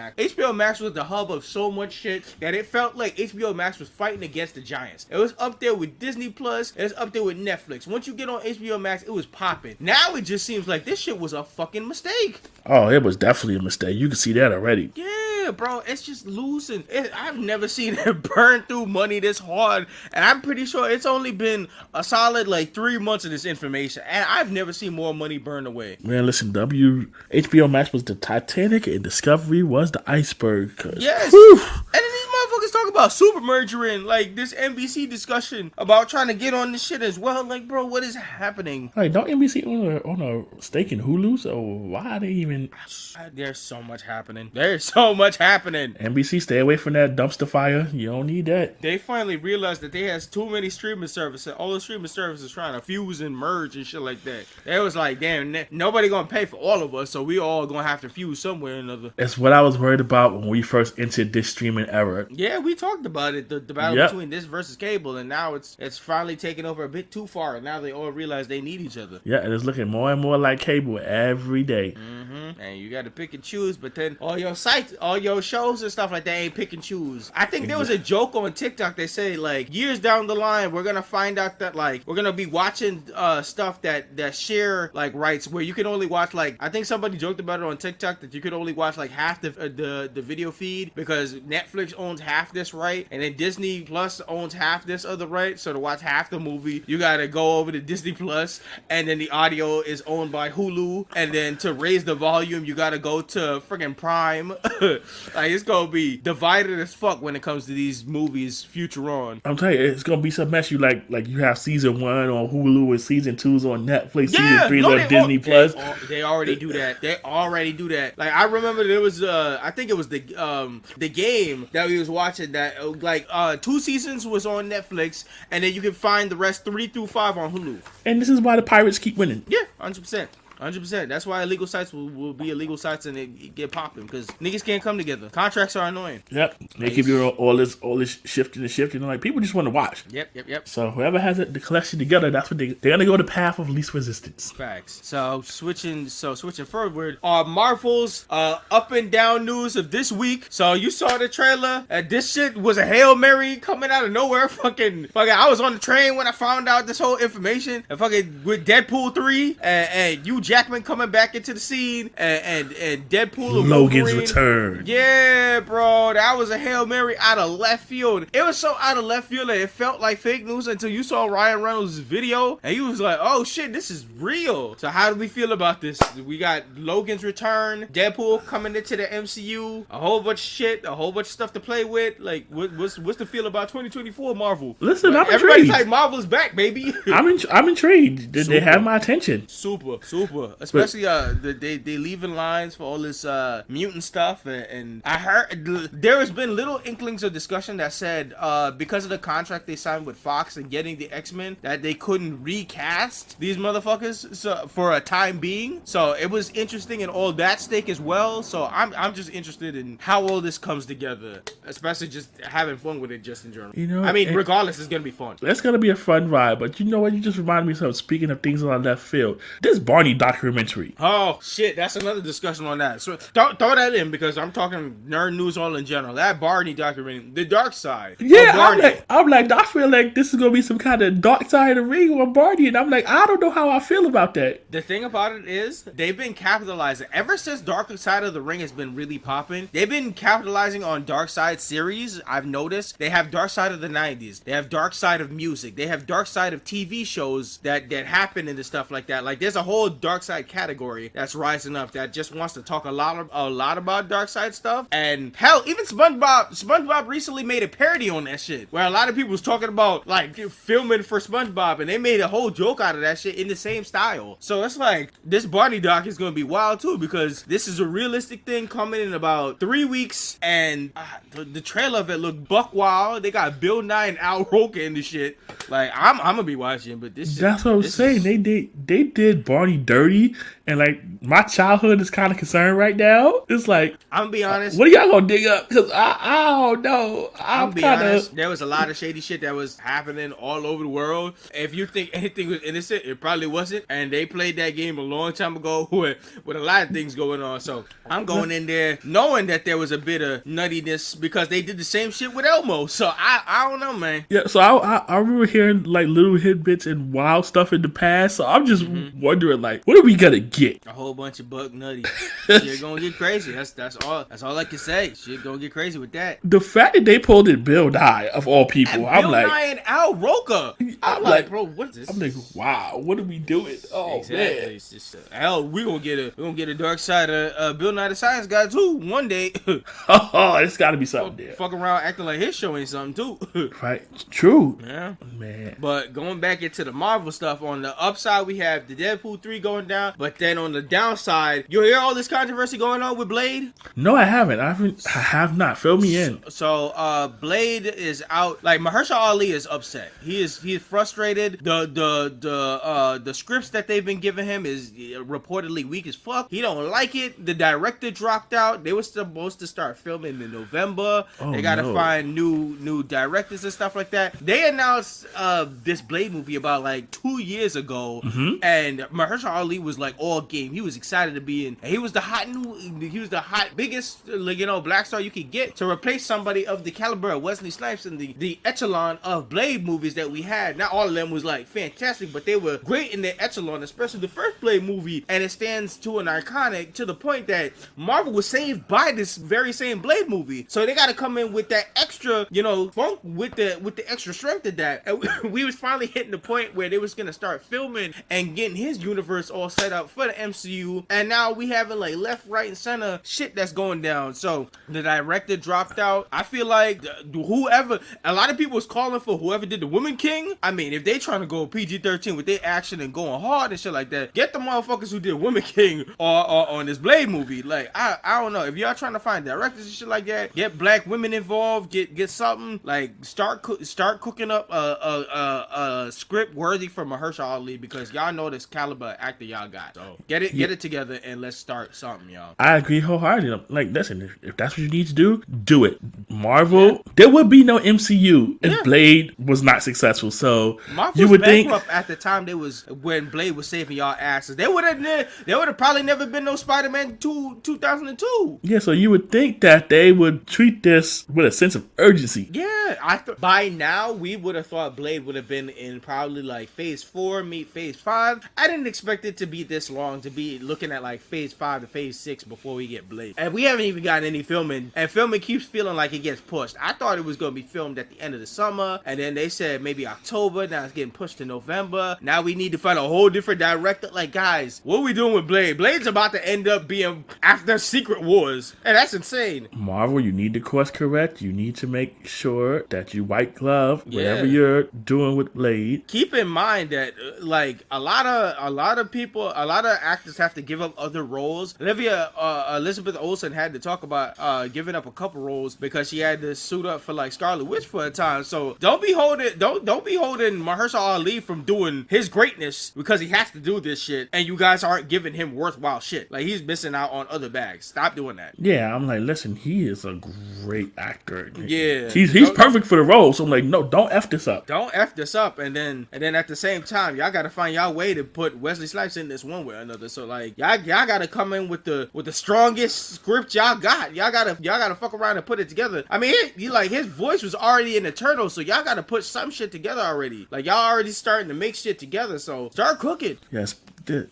Max was the hub of so much shit that it felt like HBO Max was fighting against the giants. It was up there with Disney Plus, it was up there with Netflix. Once you get on HBO Max, it was popping. Now it just seems like this shit was a fucking mistake. Oh, it was definitely a mistake. You can see that already. Yeah, bro, it's just losing. I've never seen it burn through money this hard, and I'm pretty sure it's only been a solid like 3 months of this information, and I've never seen more money burn away. Man, listen, HBO Max was the Titanic and Discovery was the iceberg. Yes. And then these motherfuckers talk about super mergering, like this NBC discussion about trying to get on this shit as well. Like, bro, what is happening? Like, don't NBC own a stake in Hulu? So why are they even? There's so much happening. NBC, stay away from that dumpster fire. You don't need that. They finally realized that they has too many streaming services. All the streaming services trying to fuse and merge and shit like that. It was like, damn, nobody gonna pay for all of us, so we all gonna have to fuse somewhere or another. That's what I was worried about when we first entered this streaming era. Yeah, we talked about it, the battle between this versus cable, and now it's finally taking over a bit too far. Now they all realize they need each other. Yeah, and it's looking more and more like cable every day. Mm-hmm. And you got to pick and choose, but then all your sites, all your shows and stuff like that ain't pick and choose. I think there was a joke on TikTok. They say, like, years down the line, we're gonna find out that, like, we're gonna be watching stuff that share, like, rights where you can only watch, like, I think somebody joked about it on TikTok that you could only watch like half the video feed because Netflix owns half this right, and then Disney Plus owns half this other right. So to watch half the movie, you gotta go over to Disney Plus, and then the audio is owned by Hulu, and then to raise the volume, you gotta go to friggin' Prime. Like, it's gonna be divided as fuck when it comes to these movies future on. I'm telling you, it's gonna be some mess. You like you have season 1 on Hulu and season 2's on Netflix, season 3's on Disney Plus. They already do that. Like, I remember there was I think it was the game that we was watching that like 2 seasons was on Netflix, and then you can find the rest 3 through 5 on Hulu. And this is why the pirates keep winning. Yeah, 100%. 100%. That's why illegal sites will be illegal sites and it get popping because niggas can't come together. Contracts are annoying. Yep. They keep you all this shifting and shifting. Like, people just want to watch. Yep. So whoever has the collection together, that's what they're gonna go the path of least resistance. Facts. So switching forward, Marvel's up and down news of this week. So you saw the trailer. This shit was a Hail Mary coming out of nowhere. Fucking I was on the train when I found out this whole information. And fucking with Deadpool 3 and you Jackman coming back into the scene and Deadpool and Logan's Wolverine. return. Yeah, bro, that was a Hail Mary out of left field. It was so out of left field that it felt like fake news until you saw Ryan Reynolds' video and you was like, oh shit, this is real. So how do we feel about this? We got Logan's return, Deadpool coming into the MCU, a whole bunch of shit, a whole bunch of stuff to play with. Like, what's the feel about 2024 Marvel? Listen, I'm everybody's intrigued. like, Marvel's back, baby. I'm intrigued. They have my attention. Super. Especially they leaving lines for all this mutant stuff, and I heard there has been little inklings of discussion that said because of the contract they signed with Fox and getting the X-Men that they couldn't recast these motherfuckers for a time being. So it was interesting in all that stake as well. So I'm just interested in how all this comes together, especially just having fun with it just in general. You know, I mean, regardless, it's gonna be fun. It's gonna be a fun ride. But you know what? You just reminded me of something. Speaking of things on left field, this Barney documentary. Oh shit, that's another discussion on that. So throw that in because I'm talking nerd news all in general. That Barney documentary, the dark side. Yeah, I'm like, I feel like this is gonna be some kind of dark side of the ring on Barney, and I'm like, I don't know how I feel about that. The thing about it is, they've been capitalizing ever since Dark Side of the Ring has been really popping. They've been capitalizing on Dark Side series. I've noticed they have Dark Side of the 90s. They have Dark Side of music. They have Dark Side of TV shows that happen and stuff like that. Like there's a whole Dark Side category that's rising up that just wants to talk a lot about Dark Side stuff. And hell, even SpongeBob recently made a parody on that shit where a lot of people was talking about like filming for SpongeBob, and they made a whole joke out of that shit in the same style. So it's like this Barney doc is gonna be wild too because this is a realistic thing coming in about 3 weeks, and the trailer of it looked buck wild. They got Bill Nye and Al Roker in the shit. Like I'm gonna be watching, but that's what I'm saying. They did Barney dirty, and like my childhood is kind of concerned right now. It's like I'm gonna be honest. What are y'all gonna dig up? Because I don't know. I'm be honest. There was a lot of shady shit that was happening all over the world. If you think anything was innocent, it probably wasn't. And they played that game a long time ago with a lot of things going on. So I'm going in there knowing that there was a bit of nuttiness because they did the same shit with Elmo. So I don't know, man. Yeah. So I remember hearing like little tidbits and wild stuff in the past. So I'm just wondering, like, what are we gonna get? A whole bunch of buck nutty. Shit gonna get crazy. That's all I can say. Shit gonna get crazy with that. The fact that they pulled in Bill Nye of all people, I'm like, Bill Nye and Al Roker. I'm like, bro, what is this? I'm like, wow, what are we doing? Oh exactly. Man, it's just hell. We gonna get a dark side of Bill Nye the Science Guy too one day. Oh, it's got to be something there. Fuck around acting like his show ain't something too. Right, true. Yeah, man. But going back into the Marvel stuff, on the upside we have the Deadpool 3 going down, but then on the downside, you hear all this controversy going on with Blade? No, I haven't. I have not. Fill me in. So Blade is out. Like Mahershala Ali is upset. He is frustrated. The scripts that they've been giving him is reportedly weak as fuck. He don't like it. The director dropped out. They were supposed to start filming in November. They gotta find new directors and stuff like that. They announced this Blade movie about like 2 years ago, and Mahershala Ali was like all game. He was excited to be in. And he was the hot biggest black star you could get to replace somebody of the caliber of Wesley Snipes in the echelon of Blade movies that we had. Not all of them was like fantastic, but they were great in their echelon, especially the first Blade movie, and it stands to an iconic to the point that Marvel was saved by this very same Blade movie. So they got to come in with that extra, funk with the extra strength of that. And we was finally hitting the point where they was gonna start filming and getting his universe all set up for the MCU, and now we having like left, right, and center shit that's going down. So the director dropped out. I feel like a lot of people was calling for whoever did the Woman King. I mean, if they trying to go PG-13 with their action and going hard and shit like that, get the motherfuckers who did Woman King or on this Blade movie. Like I don't know, if y'all trying to find directors and shit like that, get black women involved, get something like start cooking up a script worthy for Mahershala Ali, because y'all know this caliber actor y'all got. So get it together and let's start something, y'all. I agree wholeheartedly. Like, listen, if that's what you need to do it. Marvel, there would be no MCU if Blade was not successful. So Marvel you was would think at the time when Blade was saving y'all asses. There would have probably never been no Spider-Man 2002. Yeah, so you would think that they would treat this with a sense of urgency. Yeah. Yeah, by now we would have thought Blade would have been in probably like phase 4 meet phase 5. I didn't expect it to be this long, to be looking at like phase 5 to phase 6 before we get Blade. And we haven't even gotten any filming, and filming keeps feeling like it gets pushed. I thought it was going to be filmed at the end of the summer, and then they said maybe October. Now it's getting pushed to November. Now we need to find a whole different director. Like, guys, what are we doing with Blade? Blade's about to end up being after Secret Wars, and that's insane. Marvel, you need to course correct. You need to make sure that you white glove whatever you're doing with Blade. Keep in mind that like a lot of people, a lot of actors have to give up other roles. Elizabeth Olsen had to talk about giving up a couple roles because she had to suit up for like Scarlet Witch for a time. So don't be holding Mahershala Ali from doing his greatness because he has to do this shit, and you guys aren't giving him worthwhile shit. Like, he's missing out on other bags. Stop doing that. Yeah, I'm like, listen, he is a great actor. Yeah, he's perfect for the role. So I'm like, no, don't F this up. Don't F this up. And then at the same time, y'all gotta find y'all way to put Wesley Snipes in this one way or another. So like, y'all gotta come in with the strongest script y'all got. Y'all gotta fuck around and put it together. I mean, his voice was already in Eternal, so y'all gotta put some shit together already. Like, y'all already starting to make shit together, so start cooking. Yes,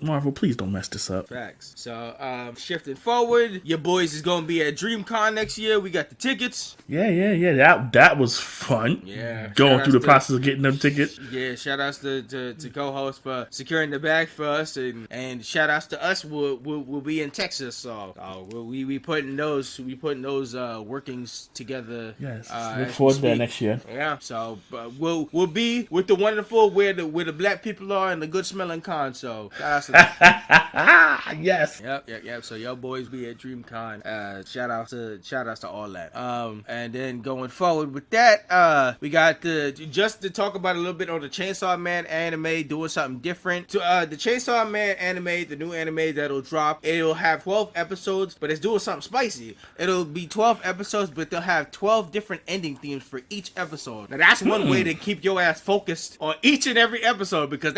Marvel, please don't mess this up. Facts. So, shifting forward, your boys is gonna be at DreamCon next year. We got the tickets. Yeah. That was fun. Yeah. Going through the process of getting them tickets. Yeah, shout outs to co-host for securing the bag for us, and shout outs to us. We'll be in Texas, so we putting those workings together. Yes. Look forward to that next year. Yeah. So we'll be with the wonderful where the black people are and the good smelling con. So shout outs to that. Yes. Yep. So your boys be at DreamCon. Shout outs to all that. And then going forward with that, we got just to talk about a little bit on the Chainsaw Man anime, doing something different. The Chainsaw Man anime, the new anime that'll drop, it'll have 12 episodes, but it's doing something spicy. It'll be 12 episodes, but they'll have 12 different ending themes for each episode. Now that's one way to keep your ass focused on each and every episode, because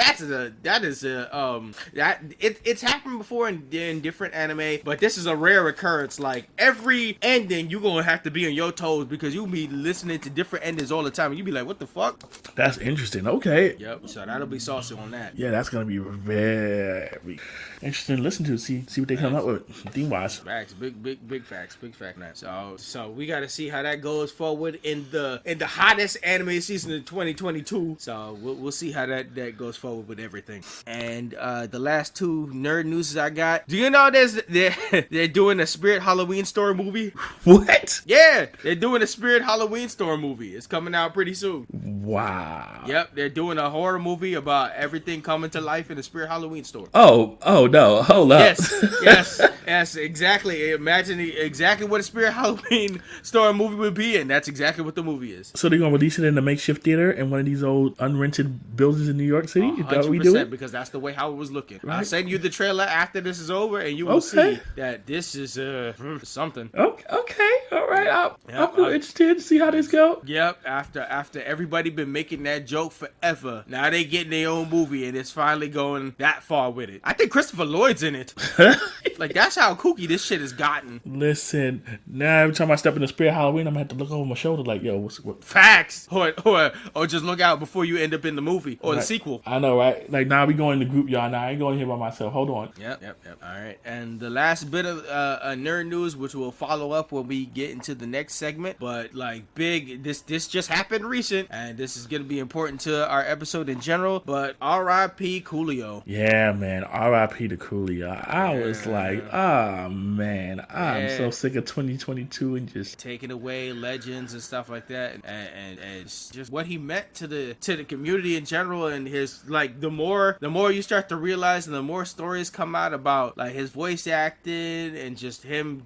it's happened before in different anime, but this is a rare occurrence. Like, every ending you gonna have to be on your toes, because you'll be listening to different endings all the time, and you be like, what the fuck? That's interesting. Okay. Yep. So that'll be saucy on that. Yeah, that's gonna be very interesting to listen to. See what they come up with theme wise. Facts. Big facts. Big fact now. So we gotta see how that goes forward in the hottest anime season of 2022. So we'll see how that goes forward with everything. And the last two nerd news I got. Do you know they're doing a Spirit Halloween Store movie? What? Yeah, they're doing a Spirit Halloween Store movie. It's coming out pretty soon. Wow. Yep, they're doing a horror movie about everything coming to life in the Spirit Halloween Store. Oh no, hold up. Yes, exactly. Imagine exactly what a Spirit Halloween Store movie would be, and that's exactly what the movie is. So they're gonna release it in a makeshift theater in one of these old unrented buildings in New York City? Is that what we do? Because that's the way how it was looking. Right. I'll send you the trailer after this is over, and you will see that this is something. Okay, all right. I'm interested to see how this go. Yep. After everybody been making that joke forever, now they getting their own movie, and it's finally going that far with it. I think Christopher Lloyd's in it. Like, that's how kooky this shit has gotten. Listen, now every time I step in the Spirit Halloween, I'm gonna have to look over my shoulder like, yo, what? Facts. Or just look out before you end up in the movie or the sequel. I know, right? Like, now we going in the group, y'all. Now I ain't going here by myself. Hold on. Yep. All right. And the last bit of nerd news, which we'll follow up when we get into the next segment, but like this just happened recent, and this is gonna be important to our episode in general. But R.I.P. Coolio. Yeah, man. R.I.P. to Coolio. I was like, oh man, I'm so sick of 2022 and just taking away legends and stuff like that, and just what he meant to the community in general, and his, like, the more you start to realize, and the more stories come out about like his voice acting and just him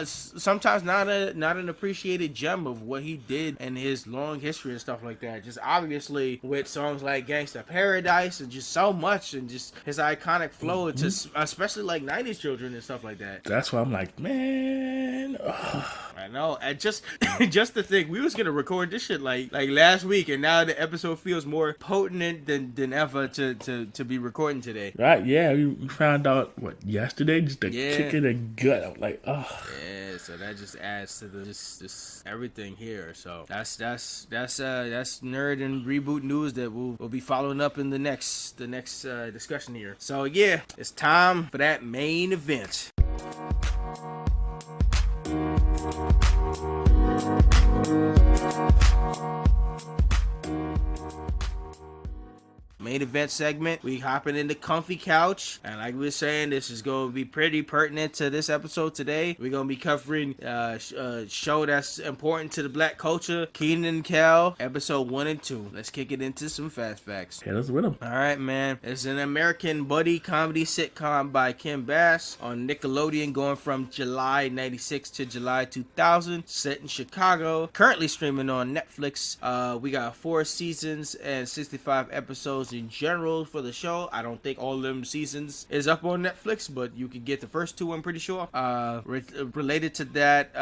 sometimes not an appreciated gem of what he did and his long history and stuff like that. Just obviously with songs like Gangsta Paradise and just so much, and just his iconic flow to especially like 90s children and stuff like that. That's why I'm like, man, man. I know, and just to think, we was gonna record this shit like last week, and now the episode feels more potent than ever to be recording today. Right? Yeah, we found out yesterday, just the kick in the gut. I'm like, Yeah, so that just adds to the just everything here. So that's nerd and reboot news that we'll be following up in the next discussion here. So yeah, it's time for that main event. Main event segment, we hopping in the comfy couch, and like we were saying, this is going to be pretty pertinent to this episode today. We're going to be covering a show that's important to the black culture, Kenan Kel, episode 1 and 2. Let's kick it into some fast facts. Yeah, let's with them. All right, man. It's an American buddy comedy sitcom by Kim Bass on Nickelodeon, going from July 96 to July 2000, set in Chicago, currently streaming on Netflix. We got 4 seasons and 65 episodes in general for the show. I don't think all of them seasons is up on Netflix, but you can get the first 2, I'm pretty sure. Related to that,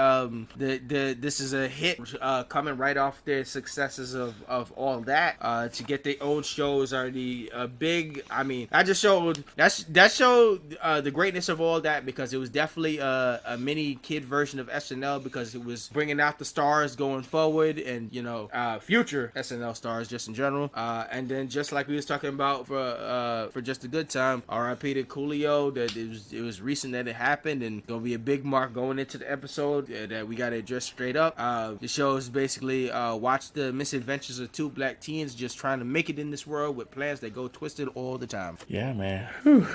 this is a hit coming right off their successes of all that. To get their own shows are the big. I mean, that showed the greatness of all that, because it was definitely a mini kid version of SNL, because it was bringing out the stars going forward, and future SNL stars just in general. And then just like we was talking about for just a good time, R.I.P. to Coolio, that it was recent that it happened, and gonna be a big mark going into the episode that we gotta address straight up. The show is basically watch the misadventures of 2 black teens just trying to make it in this world with plans that go twisted all the time. Yeah, man. Whew.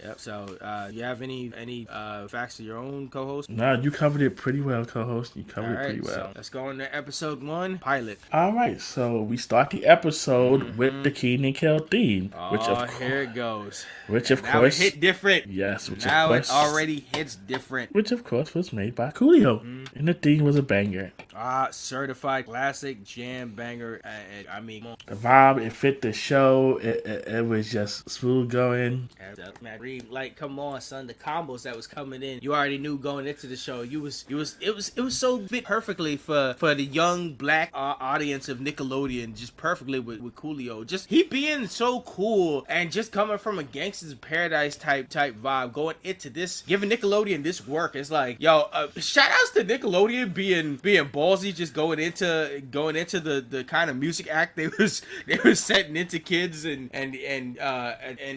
Yep. So you have any facts to your own, co-host? No, you covered it pretty well, co-host. You covered it pretty well. So let's go into episode 1, pilot. All right, so we start the episode with the Kenan Kel theme, here it goes. Which of now course it hit different. Yes, which now of course it already hits different. Which of course was made by Coolio, and the theme was a banger. Certified classic jam banger. I mean, the vibe, it fit the show. It was just smooth going. Like, come on, son, the combos that was coming in, you already knew going into the show. It was so fit perfectly for the young black audience of Nickelodeon, just perfectly with Coolio. Just he being so cool and just coming from a Gangsta's Paradise type vibe, going into this, giving Nickelodeon this work. It's like, yo, shout outs to Nickelodeon being ballsy, just going into the kind of music act they was setting into kids and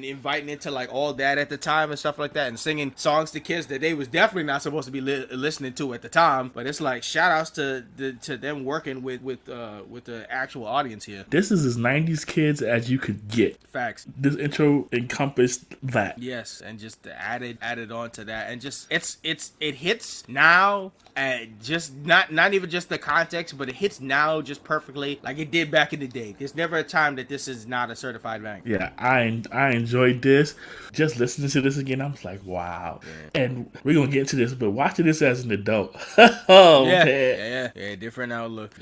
inviting into like all that at the time and stuff like that, and singing songs to kids that they was definitely not supposed to be listening to at the time. But it's like shout outs to them working with the actual audience here. This is as 90s kids as you could get. Facts. This intro encompassed that. Yes, and just added on to that, and just it hits now. Just not even just the context, but it hits now just perfectly like it did back in the day. There's never a time that this is not a certified banger. Yeah, I enjoyed this. Just listening to this again, I was like, wow. Yeah. And we're gonna get into this, but watching this as an adult, man. Yeah, different outlook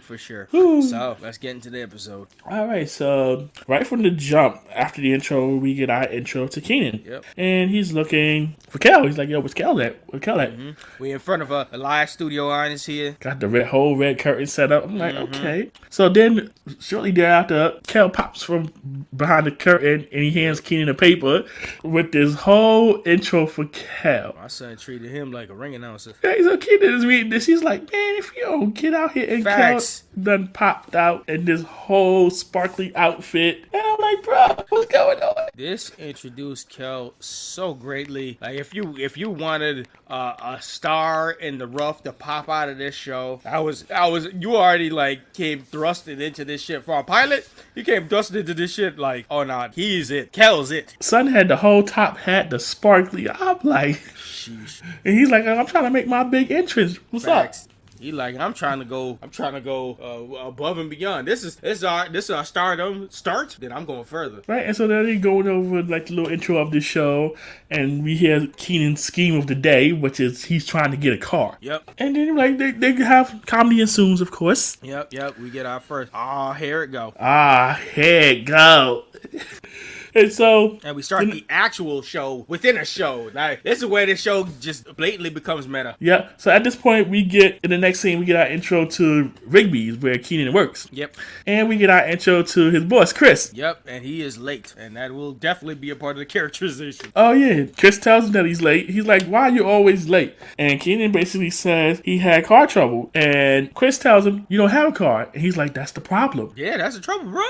for sure. Woo. So let's get into the episode. All right, so right from the jump, after the intro, we get our intro to Kenan. Yep. And he's looking for Kel. He's like, yo, where's Kel at? We in front of a live studio audience here. Got the whole red curtain set up. I'm like, okay. So then, shortly thereafter, Kel pops from behind the curtain and he hands Kenan a paper with this whole intro for Kel. My son treated him like a ring announcer. Yeah, so Kenan is reading this. He's like, man, if you don't get out here, and Facts. Kel done popped out in this whole sparkly outfit. And I'm like, bro, what's going on? This introduced Kel so greatly. Like, if you wanted a star in the rough to pop out of this show, you already like came thrusted into this shit. For a pilot, you came thrusted into this shit like, oh no, he's it. Kel's it. Son had the whole top hat, the sparkly. I'm like, sheesh. And he's like, I'm trying to make my big entrance. What's Facts. up? He like, I'm trying to go above and beyond. This is our stardom start. Then I'm going further. Right, and so then they going over like the little intro of the show, and we hear Kenan's scheme of the day, which is he's trying to get a car. Yep. And then like they have comedy ensues, of course. Yep. We get our first. Here it go. Here it go. And we start the actual show within a show. Like, this is where the show just blatantly becomes meta. Yeah. So at this point, we get, in the next scene, we get our intro to Rigby's, where Kenan works. Yep. And we get our intro to his boss, Chris. Yep. And he is late. And that will definitely be a part of the characterization. Oh, yeah. Chris tells him that he's late. He's like, why are you always late? And Kenan basically says he had car trouble. And Chris tells him, you don't have a car. And he's like, that's the problem. Yeah, that's the trouble, bro.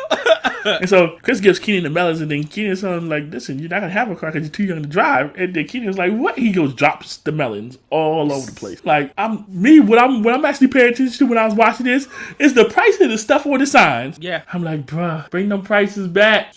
And so Chris gives Kenan the melons, and then Kenan's telling him, like, listen, you're not going to have a car because you're too young to drive. And then Kenan's like, what? He goes, drops the melons all over the place. Like, what I'm actually paying attention to when I was watching this is the price of the stuff on the signs. Yeah. I'm like, bruh, bring them prices back.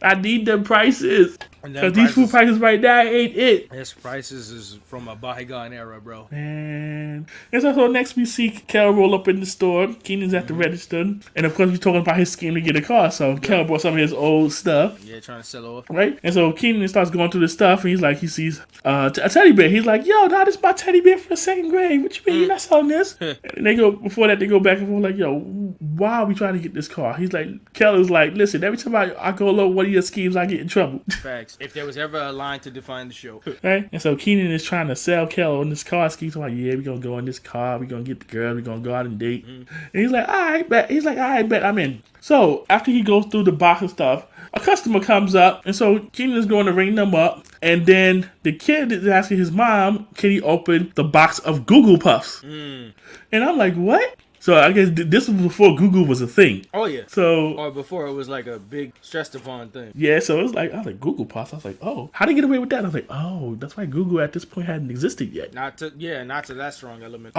I need them prices. Because these food prices right now ain't it. His prices is from a bygone era, bro. And so next we see Kel roll up in the store. Kenan's at the register. And of course, we're talking about his scheme to get a car. So Kel brought some of his old stuff. Yeah, trying to sell off. Right? And so Kenan starts going through the stuff. And he's like, he sees a teddy bear. He's like, yo, this is my teddy bear for the second grade. What you mean you're not selling this? And before that, they go back and forth like, yo, why are we trying to get this car? He's like, Kel is like, listen, every time I go along one of your schemes, I get in trouble. Facts. If there was ever a line to define the show. Right? And so Kenan is trying to sell Kel on this car scheme. So like, yeah, we're going to go in this car. We're going to get the girl. We're going to go out and date. And he's like, all right, bet. He's like, all right, bet. I'm in. So after he goes through the box of stuff, a customer comes up. And so Kenan is going to ring them up. And then the kid is asking his mom, can he open the box of Google Puffs? And I'm like, what? So I guess this was before Google was a thing. Oh, yeah. Or before it was like a big stressed upon thing. Yeah, so it was like, I was like, Google Plus. I was like, oh, how did they get away with that? I was like, oh, that's why Google at this point hadn't existed yet. Not to that strong element.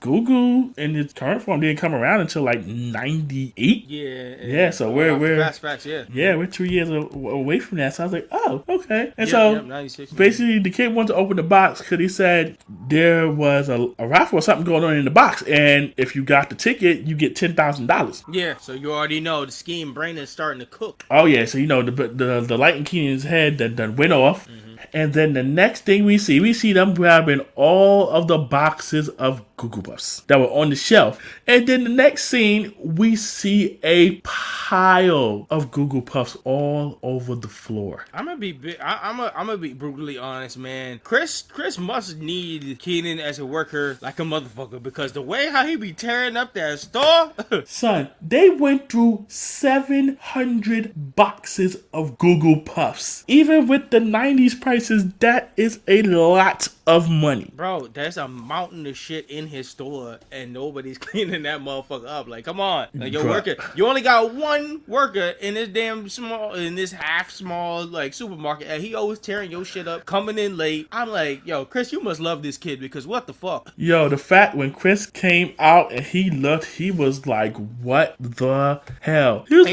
Google in its current form didn't come around until like 98. Yeah. So we're facts, yeah. Yeah, we're 2 years away from that. So I was like, oh, okay. And so 96, basically the kid wanted to open the box because he said there was a raffle or something going on in the box. And if you got the ticket, you get $10,000. Yeah, so you already know the scheme brain is starting to cook. Oh yeah, so you know the light in Kenan's head that went off. And then the next thing we see them grabbing all of the boxes of Google Puffs that were on the shelf. And then the next scene, we see a pile of Google Puffs all over the floor. I'm gonna be brutally honest, man. Chris must need Kenan as a worker like a motherfucker, because the way how he be tearing up that store. Son, they went through 700 boxes of Google Puffs. Even with the 90s prices, that is a lot of money. Bro, there's a mountain of shit in his store and nobody's cleaning that motherfucker up. Like, come on. Like, your worker, you only got one worker in this half small like supermarket, and he always tearing your shit up, coming in late. I'm like, yo, Chris, you must love this kid, because what the fuck? Yo, the fact when Chris came out and he looked, he was like, what the hell? He was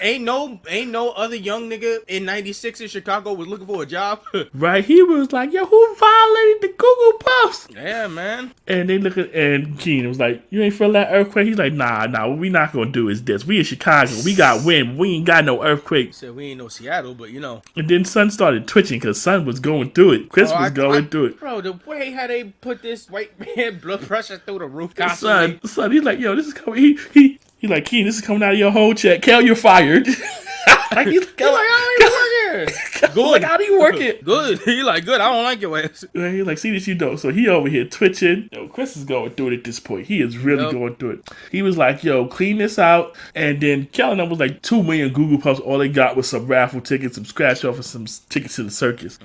ain't no other young nigga in 96 in Chicago was looking for a job. Right? He was like, yo, who violated the Google Puffs? Yeah, man. And they look at, and Kenan was like, you ain't feel that earthquake? He's like, nah, what we not gonna do is this. We in Chicago, we got wind, we ain't got no earthquake. He said we ain't no Seattle, but you know. And then Son started twitching because Son was going through it. Chris was going through it. Bro, the way how they put this white man blood pressure through the roof. Son, he's like, yo, this is coming. He like, Kenan, this is coming out of your whole check. Kel, you're fired. Like, he's like, how do you work here? Good. Like, how do you work it? Good. He like, good. I don't like your ass. He's like, see this, you don't. So he over here twitching. Yo, Chris is going through it at this point. He is really going through it. He was like, yo, clean this out. And then Kel and them was like 2 million Google Puffs. All they got was some raffle tickets, some scratch off, and some tickets to the circus.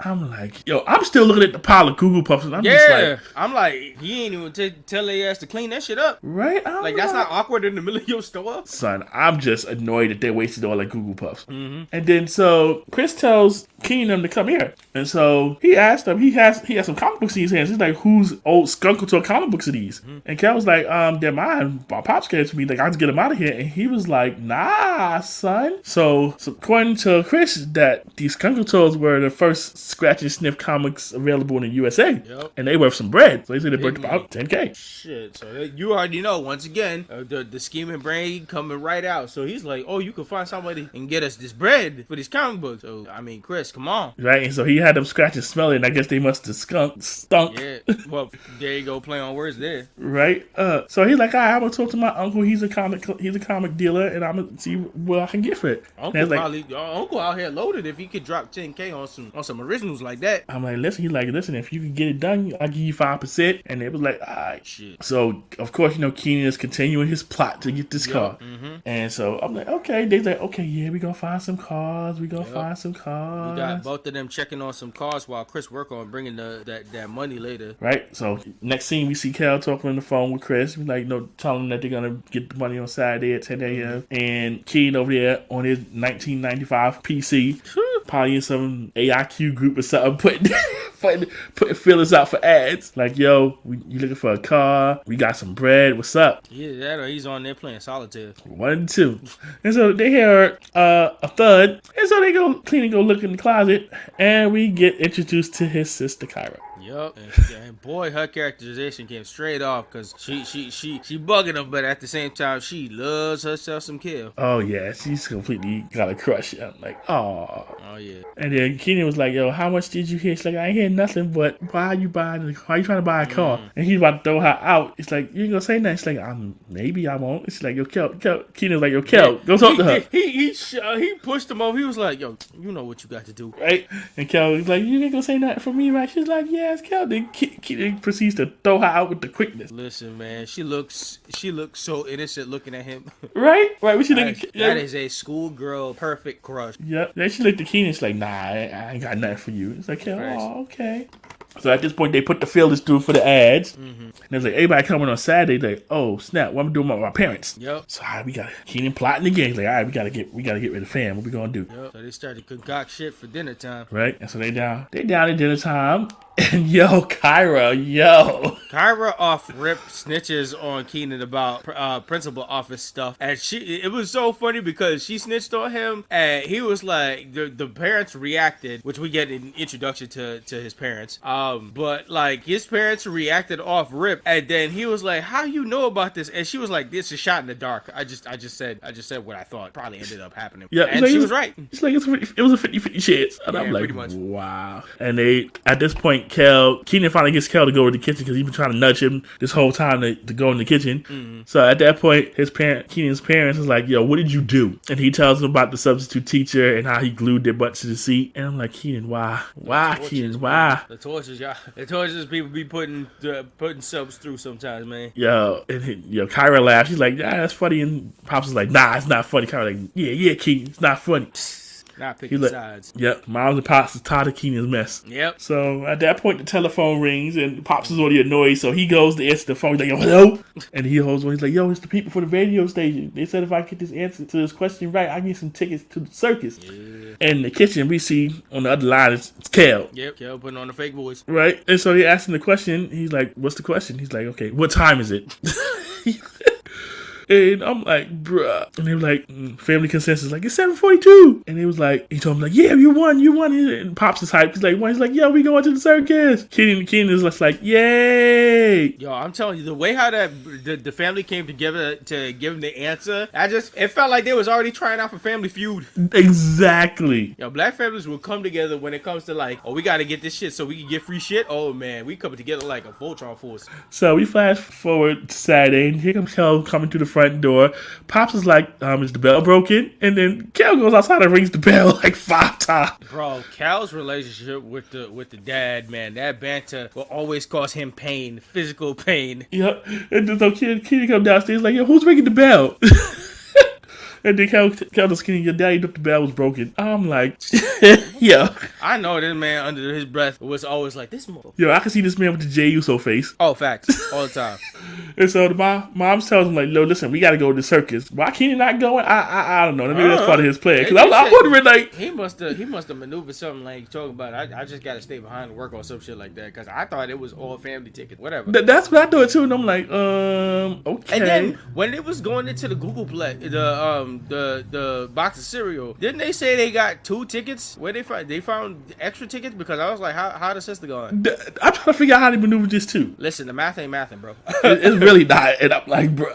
I'm like, yo, I'm still looking at the pile of Google Puffs. And I'm like, he ain't even tell their ass to clean that shit up. Right? Like, that's not awkward in the middle of your store. Son, I'm just annoyed that they wasted all that Google Puffs. And then so Chris tells Kenan to come here. And so he asked him, he has some comic books in his hands. He's like, whose old Skunkletor comic books are these? And Kel was like, they're mine. My pops gave it to me. Like, I just get them out of here. And he was like, nah, son. So according to Chris, that these Skunkletors were the first scratch and sniff comics available in the USA. Yep. And they worth some bread. So they said they worth about $10K. Shit. So you already know, once again, the scheming brain coming right out. So he's like, oh, you can find somebody and get us this bread for these comic books. So, I mean, Chris, come on. Right? And so he had them scratch and smell it, and I guess they must have stunk. Yeah. Well, there you go, play on words there. Right? So he's like, all right, I'm going to talk to my uncle. He's a comic dealer, and I'm going to see what I can get for it. Uncle out here loaded if he could drop $10K on some originals like that. I'm like, listen, if you can get it done, I'll give you 5%. And it was like, all right. Shit. So, of course, Kenan is continuing his plot to get this car. Mm-hmm. And so I'm like, okay. They're like, okay, yeah, we're going to find some cars. We got both of them checking on some cars while Chris work on bringing that money later. Right? So, next scene, we see Kel talking on the phone with Chris. We're like, telling them that they're going to get the money on Saturday at 10 a.m. And Kenan over there on his 1995 PC, probably in some AIQ group or something, putting feelers out for ads. Like, yo, you looking for a car? We got some bread. What's up? Yeah, that or he's on there playing solitaire. 1 and 2. And so they hear a thud. And so they go clean and go look in the closet. And we get introduced to his sister, Kyra. Yup, and boy, her characterization came straight off because she bugging him, but at the same time, she loves herself some Kel. Oh yeah, she's completely got a crush. I'm like, oh yeah. And then Kenan was like, yo, how much did you hear? She's like, I ain't hear nothing, but why are you trying to buy a car? And he's about to throw her out. It's like, you ain't gonna say nothing. She's like, maybe I won't. It's like, yo, Kel. Kenan's like, yo, Kel, go talk to her. He pushed him over. He was like, yo, you know what you got to do, right? And Kel was like, you ain't gonna say nothing for me, right? She's like, yeah. Kel. Then Kenan proceeds to throw her out with the quickness. Listen, man, she looks so innocent looking at him. Right? What she looking? That is a schoolgirl perfect crush. Yep. Then she looked at Kenan. She's like, nah, I ain't got nothing for you. It's like, oh, okay. So at this point, they put the feelers through for the ads. Mm-hmm. And it's like, everybody coming on Saturday, like, oh, snap, what I'm doing with my parents. Yep. So, all right, we got Kenan plotting again. He's like, all right, we gotta get rid of the fam. What we gonna do? Yep. So they started to concoct shit for dinner time. Right? And so they down at dinner time. And Kyra off rip snitches on Kenan about principal office stuff. And it was so funny because she snitched on him and he was like, the parents reacted, which we get an introduction to his parents. But like his parents reacted off rip and then he was like, how you know about this? And she was like, this is shot in the dark. I just said what I thought probably ended up happening. Yeah, and she was right. It's like it was a 50-50 chance. And I'm like, pretty much. Wow. And they at this point Kenan finally gets Kel to go to the kitchen because he's been trying to nudge him this whole time to go in the kitchen. Mm-hmm. So at that point, Kenan's parents is like, yo, what did you do? And he tells him about the substitute teacher and how he glued their butts to the seat. And I'm like, Kenan, why? Why, Kenan? Why? The tortures people be putting subs through sometimes, man. Yo, Kyra laughs. She's like, yeah, that's funny. And Pops is like, nah, it's not funny. Kyra like, yeah, Kenan, it's not funny. Not picking sides. Yep. Moms and Pops is tired of Kenan's mess. Yep. So at that point, the telephone rings and Pops is already annoyed. So he goes to answer the phone. He's like, yo, hello? And he holds on. He's like, yo, it's the people for the radio station. They said if I get this answer to this question right, I get some tickets to the circus. Yeah. And in the kitchen, we see on the other line, it's Kel. Yep. Kel putting on a fake voice. Right. And so they ask him the question. He's like, what's the question? He's like, okay, what time is it? And I'm like, bruh. And they were like, family consensus, like, it's 7:42. And he was like, he told him, like, yeah, you won. And Pops is hyped. He's like, yo, we going to the circus. Kenan is just like, yay. Yo, I'm telling you, the way how the family came together to give him the answer, it felt like they was already trying out for Family Feud. Exactly. Yo, black families will come together when it comes to like, oh, we got to get this shit so we can get free shit. Oh, man, we coming together like a Voltron force. So we flash forward to Saturday, and here comes Kel coming through the front door. Pops is like, is the bell broken? And then Kel goes outside and rings the bell like 5 times. Bro, Kel's relationship with the dad, man, that banter will always cause him pain, physical pain. Yep. And then so Kenan comes downstairs like, yo, who's ringing the bell? And then Kel tells Kenan, your daddy thought the bell was broken. I'm like, yo. I know this man under his breath was always like, this motherfucker. Yo, I can see this man with the Jey Uso face. Oh, facts. All the time. And so my mom tells him, like, no, listen, we got to go to the circus. Why Kenan not going? I don't know. Maybe that's part of his plan. Because I'm wondering, like. He must have maneuvered something like talking about, I just got to stay behind and work on some shit like that. Because I thought it was all family tickets, whatever. That's what I thought too. And I'm like, okay. And then when it was going into the Google Play, the box of cereal. Didn't they say they got 2 tickets? Where they found extra tickets? Because I was like, how the sister going? I'm trying to figure out how they maneuvered this too. Listen, the math ain't mathing, bro. It's really not. And I'm like, bro.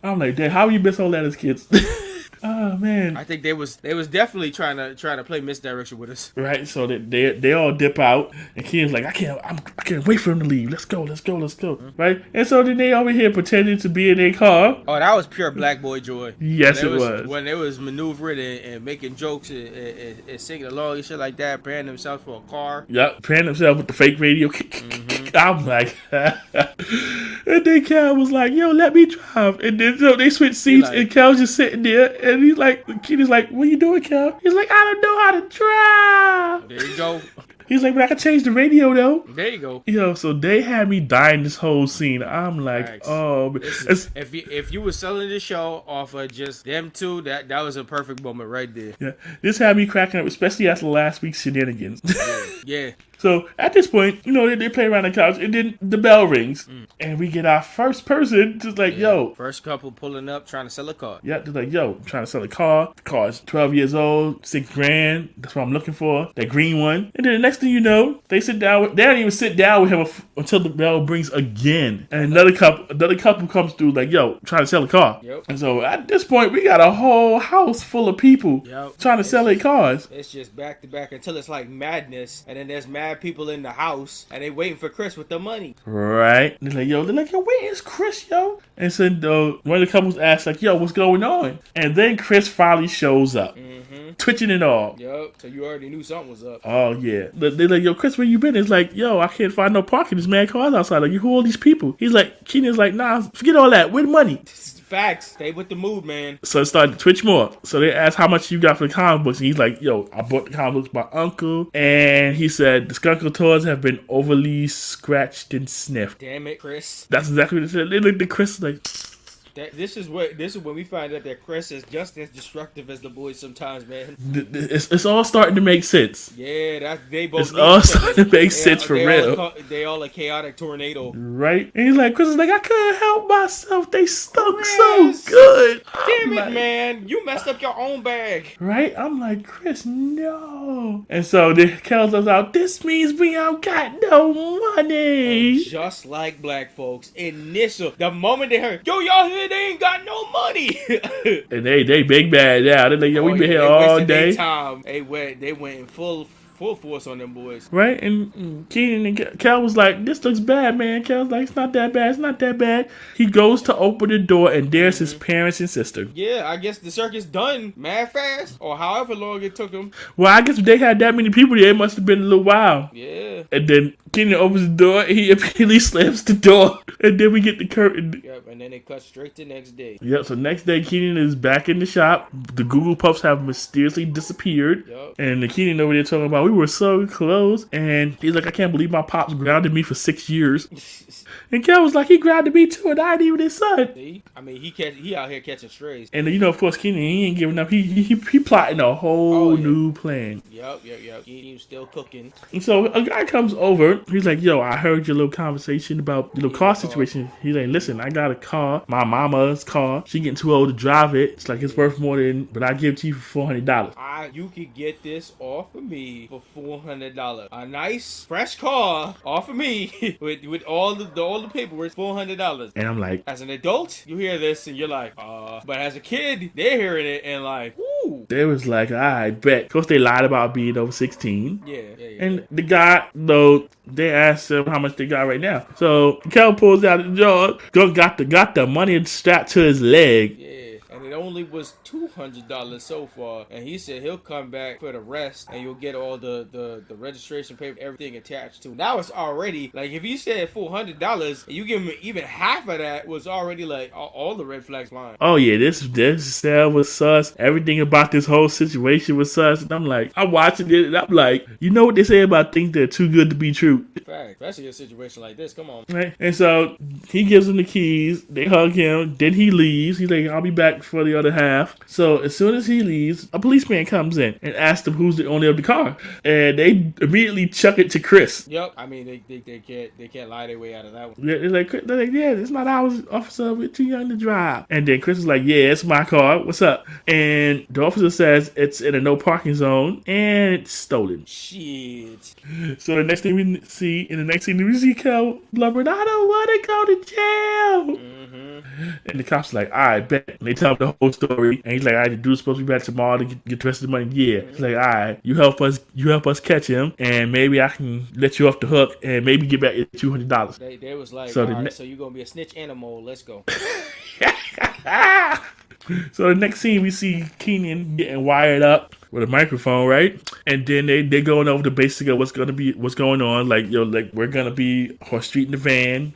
I'm like, damn, how you miss all that as kids? Oh man! I think they was definitely trying to play misdirection with us. Right, so they all dip out, and Ken's like, I can't wait for them to leave. Let's go. Mm-hmm. Right, and so then they over here pretending to be in their car. Oh, that was pure black boy joy. Yes, it was when they was maneuvering and making jokes and singing along and shit like that, preparing themselves for a car. Yep, preparing themselves with the fake radio. Mm-hmm. I'm like, and then Cal was like, "Yo, let me drive," and then so they switched seats, and Cal's just sitting there. And he's like, the kid is like, what are you doing, Cal? He's like, I don't know how to drive. There you go. He's like, but I can change the radio though. There you go. Yo, so they had me dying this whole scene. I'm like, Thanks. oh. If you were selling the show off of just them two, that was a perfect moment right there. Yeah, this had me cracking up, especially after last week's shenanigans. Yeah. So at this point, they play around the couch, and then the bell rings, and we get our first person just like, yo. First couple pulling up trying to sell a car. Yeah, just like, yo, I'm trying to sell a car. The car is 12 years old, $6,000. That's what I'm looking for. That green one. And then the next thing you know, they sit down. They don't even sit down with him until the bell rings again. And another couple comes through like, yo, trying to sell a car. Yep. And so at this point, we got a whole house full of people trying to sell their cars. It's just back to back until it's like madness. And then there's mad people in the house, and they waiting for Chris with the money. Right. They're like, yo, where is Chris, yo? And so one of the couples asks, like, yo, what's going on? And then Chris finally shows up. Mm-hmm. Twitching and all. Yep. So you already knew something was up. Oh, yeah. They're like, yo, Chris, where you been? It's like, yo, I can't find no parking. There's mad cars outside. Like, who are all these people? He's like, Kenan's like, nah, forget all that. Where the money? Facts. Stay with the mood, man. So it started to twitch more. So they asked how much you got for the comic books. And he's like, yo, I bought the comic books by Uncle. And he said, the skunkle toys have been overly scratched and sniffed. Damn it, Chris. That's exactly what they said. They looked at Chris like... This is when we find out that Chris is just as destructive as the boys sometimes, man. It's all starting to make sense. Yeah, they both. It's all starting to make sense for real. They all a chaotic tornado, right? And he's like, Chris is like, I couldn't help myself. They stunk so good. Damn it, man! You messed up your own bag. Right? I'm like, Chris, no. And so they tells us out. This means we don't got no money. And just like black folks, the moment they heard, yo, y'all here. They ain't got no money. And they big bad now. They're like, yo, we been here all day. They went in full force on them boys. Right? And Kenan and Kel was like, this looks bad, man. Kel's like, it's not that bad. He goes to open the door, and there's his parents and sister. Yeah, I guess the circus done mad fast, or however long it took them. Well, I guess if they had that many people there, it must have been a little while. Yeah. And then Kenan opens the door, and he immediately slams the door. And then we get the curtain. Yep, and then it cuts straight to next day. Yep, so next day, Kenan is back in the shop. The Google Puffs have mysteriously disappeared. Yep. And the Kenan over there talking about, we were so close. And he's like, I can't believe my pops grounded me for 6 years. And Kel was like, he grounded me too, and I ain't even his son. See? I mean, he out here catching strays. And of course, Kenan, he ain't giving up. He plotting a whole new plan. Yep. He still cooking. And so a guy comes over. He's like, yo, I heard your little conversation about your little car situation. He's like, listen, I got a car, my mama's car. She getting too old to drive it. It's like, it's worth more than, but I give it to you for $400. You could get this off of me for $400. A nice, fresh car off of me with all the paperwork, $400. And I'm like, as an adult, you hear this and you're like, but as a kid, they're hearing it and like, woo. They was like, I bet. Of course, they lied about being over 16. Yeah. And the guy, though, they asked him how much they got right now. So Kel pulls out the jar, got the money strapped to his leg. Yeah. And it only was $200 so far, and he said he'll come back for the rest, and you'll get all the registration paper, everything attached to. Now it's already like, if he said $400 and you give him even half of that, was already like all the red flags flying. Oh yeah, this sale was sus. Everything about this whole situation was sus. And I'm like, I'm watching it, and I'm like, you know what they say about things that are too good to be true. Fact, especially a situation like this. Come on. Right. And so he gives him the keys. They hug him. Then he leaves. He's like, I'll be back for for the other half. So as soon as he leaves, a policeman comes in and asks him who's the owner of the car, and they immediately chuck it to Chris. Yep. I mean, they can't lie their way out of that one. Yeah, they're like, yeah, it's not ours, officer. We're too young to drive. And then Chris is like, yeah, it's my car. What's up? And the officer says it's in a no parking zone and it's stolen. Shit. So the next thing we see Kel blubbering, I don't want to go to jail. Mm-hmm. And the cops are like, all right, bet. And they tell him the whole story. And he's like, all right, the dude's supposed to be back tomorrow to get the rest of the money. Yeah. He's like, all right, you help us catch him, and maybe I can let you off the hook and maybe get back your $200. They was like, so all right, so you're going to be a snitch and a mole. Let's go. So the next scene, we see Kenan getting wired up with a microphone, right? And then they going over the basic of what's going on. Like, we're gonna be horse street in the van.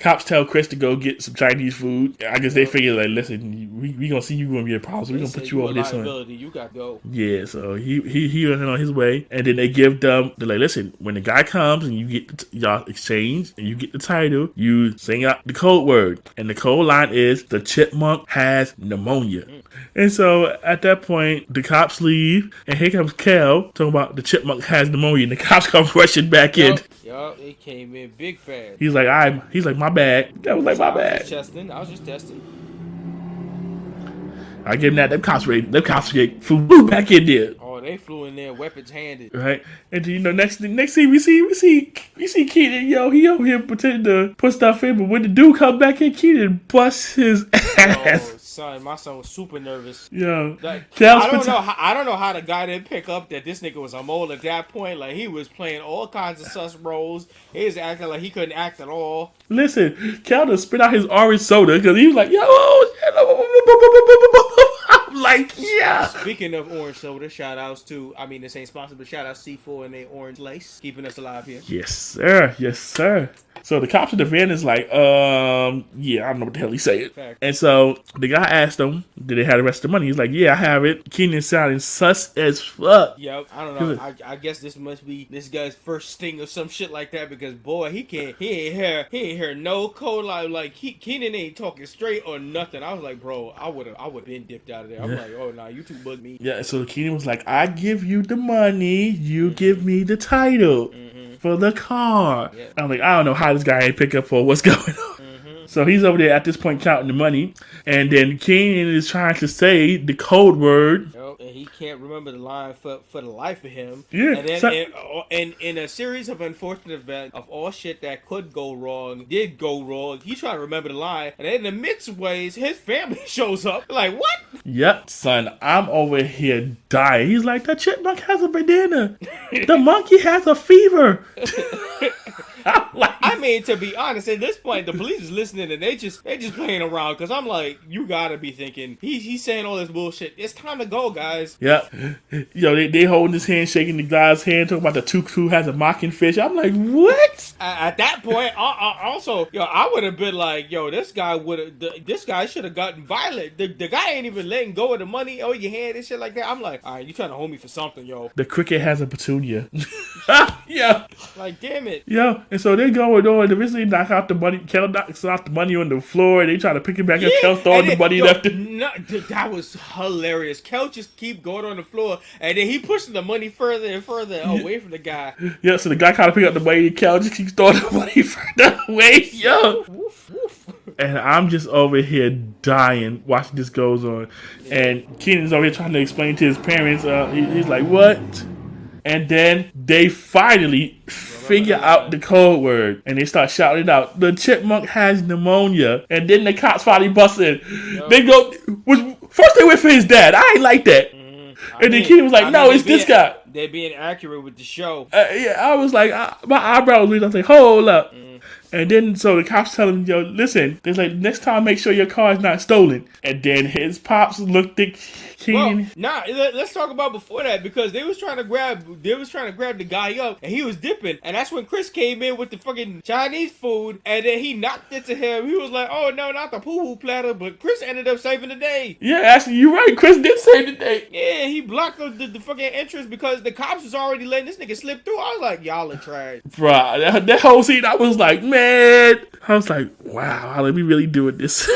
Cops tell Chris to go get some Chinese food. I guess they figure, like, listen, we gonna see you gonna be a problem, so we gonna put you over this one. You got to go. Yeah, so he went on his way, and then they give them, they're like, listen, when the guy comes and you get y'all exchange and you get the title, you sing out the code word, and the code line is the chipmunk has pneumonia. And so at that point, the cops leave, and here comes Kel talking about the chipmunk has pneumonia, and the cops come rushing back in. Yup, it came in big fast. He's like, my bad. That was like, my bad. I was just testing. I give him that. Them cops flew back in there. Oh, they flew in there, weapons handed. Right, and then, next thing we see Kenan. Yo, he over here pretending to put stuff in, but when the dude come back in, Kenan busts his ass. Son, my son was super nervous. Yo, I don't know how the guy didn't pick up that this nigga was a mole at that point. Like, he was playing all kinds of sus roles. He was acting like he couldn't act at all. Listen, Kel just spit out his orange soda because he was like, yo, I'm like, yeah. Speaking of orange soda, shout outs to, this ain't sponsored, but shout outs C4 and their orange lace, keeping us alive here. Yes, sir. So the cops in the van is like, yeah, I don't know what the hell he's saying. Fact. And so the guy asked him, did they have the rest of the money? He's like, yeah, I have it. Kenan sounding sus as fuck. Yep, I don't know. I guess this must be this guy's first sting or some shit like that, because boy, he ain't hear no code like Kenan ain't talking straight or nothing. I was like, bro, I would have been dipped out of there. I'm like, oh nah, you too bug me. Yeah, so Kenan was like, I give you the money, you give me the title for the car. Yeah. I'm like, I don't know how this guy ain't pick up for what's going on. So he's over there at this point counting the money, and then Kenan is trying to say the code word. Yep, and he can't remember the line for the life of him. Yeah. And then in a series of unfortunate events of all shit that could go wrong, did go wrong, he's trying to remember the line, and in the midst ways, his family shows up. Like, what? Yep, son, I'm over here dying. He's like, the chipmunk has a banana. The monkey has a fever. To be honest, at this point, the police is listening and they just playing around, because I'm like, you gotta be thinking he's saying all this bullshit. It's time to go, guys. Yeah, they holding his hand, shaking the guy's hand, talking about the tutu has a mocking fish. I'm like, what? At that point, also, I would have been like, this guy should have gotten violent. The guy ain't even letting go of the money or your hand and shit like that. I'm like, all right, you trying to hold me for something, yo. The cricket has a petunia. Yeah. Like, damn it. Yeah, and so they going on. Eventually knock out the money. Kel knocks out the money on the floor. They try to pick it back up. Kel throwing the money left. That was hilarious. Kel just keep going on the floor, and then he pushing the money further and further away from the guy. Yeah, so the guy kind of pick up the money, and Kel just keeps throwing the money further away. Yo. And I'm just over here dying watching this goes on. And Kenan's over here trying to explain to his parents. He's like, what? And then they finally figure out the code word, and they start shouting it out. The chipmunk has pneumonia. And then the cops finally bust in. Yep. They go, first they went for his dad. I ain't like that. And then Kenan was like, no, it's this guy. They're being accurate with the show. Yeah, I was like, my eyebrows was I was like, hold up. And then, so the cops tell him, listen, they're like, next time make sure your car is not stolen. And then his pops looked at Kenan. Well, let's talk about before that, because they was trying to grab the guy up, and he was dipping. And that's when Chris came in with the fucking Chinese food, and then he knocked it to him. He was like, oh, no, not the poo-poo platter, but Chris ended up saving the day. Yeah, actually, you're right. Chris did save the day. Yeah, he blocked the fucking entrance because the cops was already letting this nigga slip through. I was like, y'all are trash. Bruh, that whole scene, I was like, man. I was like, wow, how are we really doing this?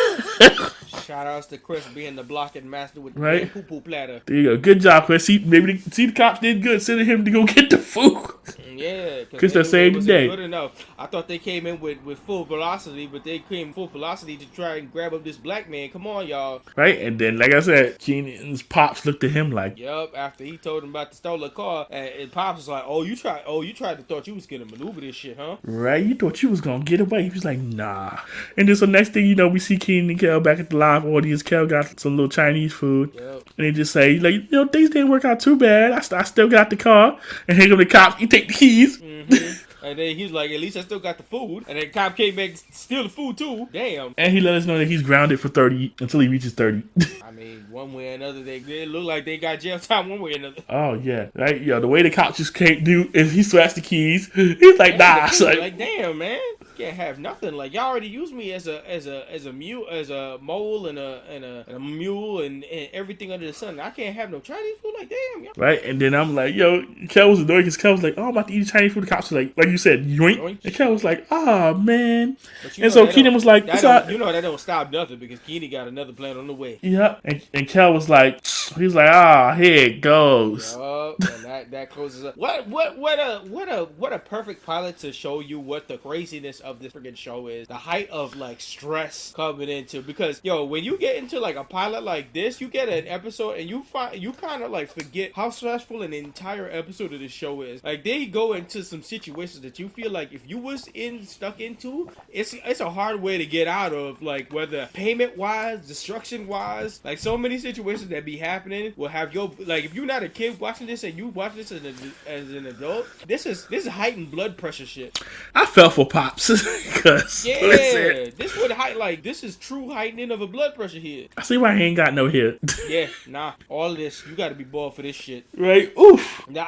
Shout outs to Chris being the blocking master with the Right. poo-poo platter. There you go. Good job, Chris. See, the cops did good sending him to go get the food. Yeah, because they saved the day. Good enough. I thought they came in with full velocity, but they came full velocity to try and grab up this black man. Come on, y'all. Right, and then like I said, Kenan's pops looked at him like, "Yup." After he told him about the stolen car, and pops was like, "Oh, you tried to thought you was gonna maneuver this shit, huh?" Right, you thought you was gonna get away. He was like, "Nah." And then so next thing you know, we see Kenan Kel back at the live audience. Kel got some little Chinese food, and they just say like, things didn't work out too bad. I still got the car, and here come the cops. You take the keys. Mm-hmm. And then he's like, at least I still got the food. And then cop came back, steal the food too. Damn. And he let us know that he's grounded for 30 until he reaches 30. I mean, one way or another, they look like they got jail time one way or another. Oh yeah, right. Yeah, the way the cops just can't do is he slashed the keys. He's like, nah. Like, damn, man. Can't have nothing. Like, y'all already used me as a mule, as a mole and a mule and everything under the sun. I can't have no Chinese food. Like, damn, y'all. Right, and then I'm like, Kel was annoyed because Kel was like, oh, I'm about to eat Chinese food. The cops were like you said, yoink. Yoink. And Kel was like, oh man. And so Kenan was like, that don't stop nothing because Kenan got another plan on the way. Yeah, and Kel was like, he's like, here it goes. And that closes up. What a perfect pilot to show you what the craziness of this freaking show is. The height of like stress coming into, because when you get into like a pilot like this, you get an episode and you kind of like forget how stressful an entire episode of this show is. Like, they go into some situations that you feel like if you was stuck into, it's a hard way to get out of, like whether payment wise, destruction wise, like so many situations that be happening will have like if you're not a kid watching this and you watch this as an adult, this is heightened blood pressure shit. I fell for Pops. This would this is true heightening of a blood pressure here. I see why he ain't got no hair. All of this, you got to be bald for this shit. Right? Oof. Now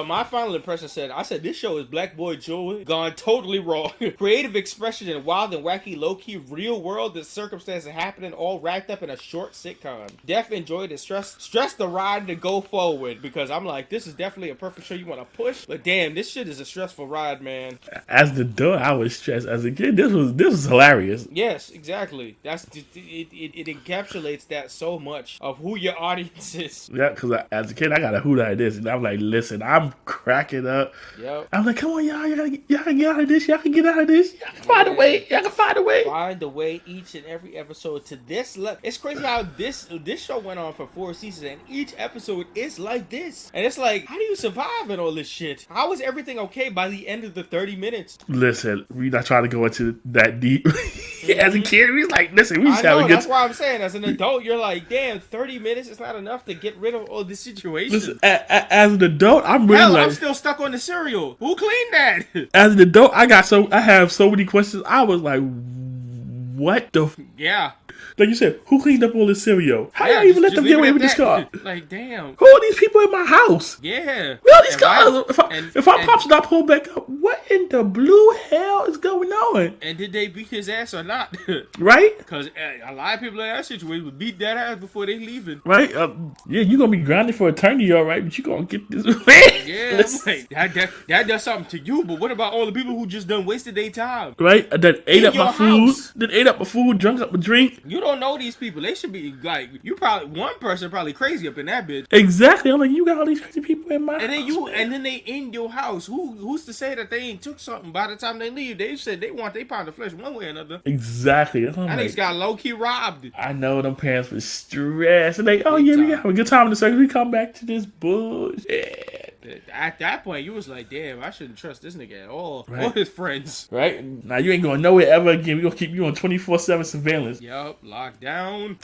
my final impression said, this show is Black Boy Joey gone totally wrong. Creative expression in wild and wacky, low-key, real world, the circumstances happening all wrapped up in a short sitcom. Def enjoyed it. Stress the ride to go forward, because I'm like, this is definitely a perfect show you want to push, but damn, this shit is a stressful ride, man. As the adult, I was stressed. As a kid, this was hilarious. Yes, exactly. It encapsulates that so much of who your audience is. Yeah, because as a kid, I got a hoot out of this, and I'm like, listen, I'm cracking up. Yep. I'm like, come on, y'all can get out of this. Y'all can get out of this. Y'all can find a way. Y'all can find a way. Find a way each and every episode to this level. It's crazy how this show went on for 4 seasons, and each episode is like this. And it's like, how do you survive in all this shit? How is everything okay by the end of the 30 minutes? Listen, we're not trying to go into that deep. As a kid, we was like, listen, we just have a good. That's why I'm saying, as an adult, you're like, damn, 30 minutes is not enough to get rid of all this situation. Listen, as an adult, I'm really I'm still stuck on the cereal. Who cleaned that? As an adult, I have so many questions. I was like, what the? Yeah. Like you said, who cleaned up all this cereal? How y'all even let them get away with this car? Like, damn. Who are these people in my house? Yeah. Who are these cars? If our pops not pulled back up, what in the blue hell is going on? And did they beat his ass or not? Right? Because a lot of people in that situation would beat that ass before they leaving. Right? Yeah, you're going to be grounded for eternity, all right? But you're going to get this. Yeah, like, that does something to you, but what about all the people who just done wasted their time? Right? That ate up my food, drunk up my drink. You don't know these people. They should be like, one person probably crazy up in that bitch. Exactly. I'm like, you got all these crazy people in my house. And then they in your house. Who's to say that they ain't took something by the time they leave? They said they want their pound of flesh one way or another. Exactly. That niggas got low key robbed. I know them parents were stressed. And we got a good time in the circle. We come back to this bullshit. At that point, you was like, damn, I shouldn't trust this nigga at all. Right. All his friends. Right? Now, you ain't going nowhere ever again. We're going to keep you on 24/7 surveillance. Yup, locked down.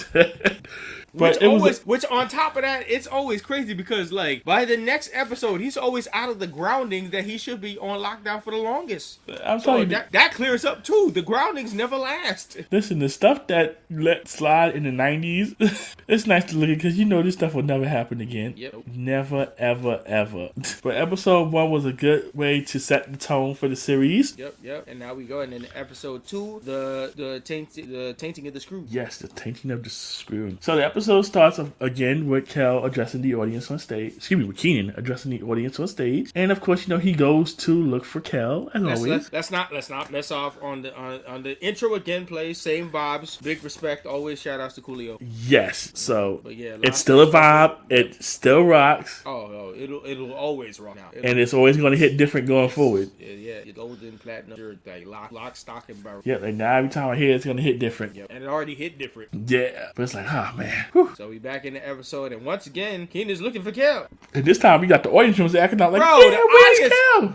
But which on top of that, it's always crazy because, like, by the next episode, he's always out of the groundings that he should be on lockdown for the longest. I'm telling you. That clears up, too. The groundings never last. Listen, the stuff that let slide in the 90s, it's nice to look at because you know this stuff will never happen again. Yep. Never, ever, ever. But episode 1 was a good way to set the tone for the series. Yep. And now we go and in episode 2, the tainting of the screw. Yes, the tainting of the screw. So the episode starts again with Kel addressing the audience on stage. Excuse me, with Kenan addressing the audience on stage. And of course, he goes to look for Kel as always. Let's not mess off on the intro again. Plays same vibes. Big respect. Always shout outs to Coolio. Yes. So but yeah, it's still a vibe. It still rocks. Oh, it'll always rock now. And it's always going to hit different going forward. Yeah, golden platinum, like lock, stock, and barrel. Yeah, like now every time I hear it, it's going to hit different. Yep. And it already hit different. Yeah, but it's like, oh man. Whew. So we back in the episode, and once again, Kenan's looking for Kel. And this time we got the audience was acting out like, bro, yeah, where's Kel?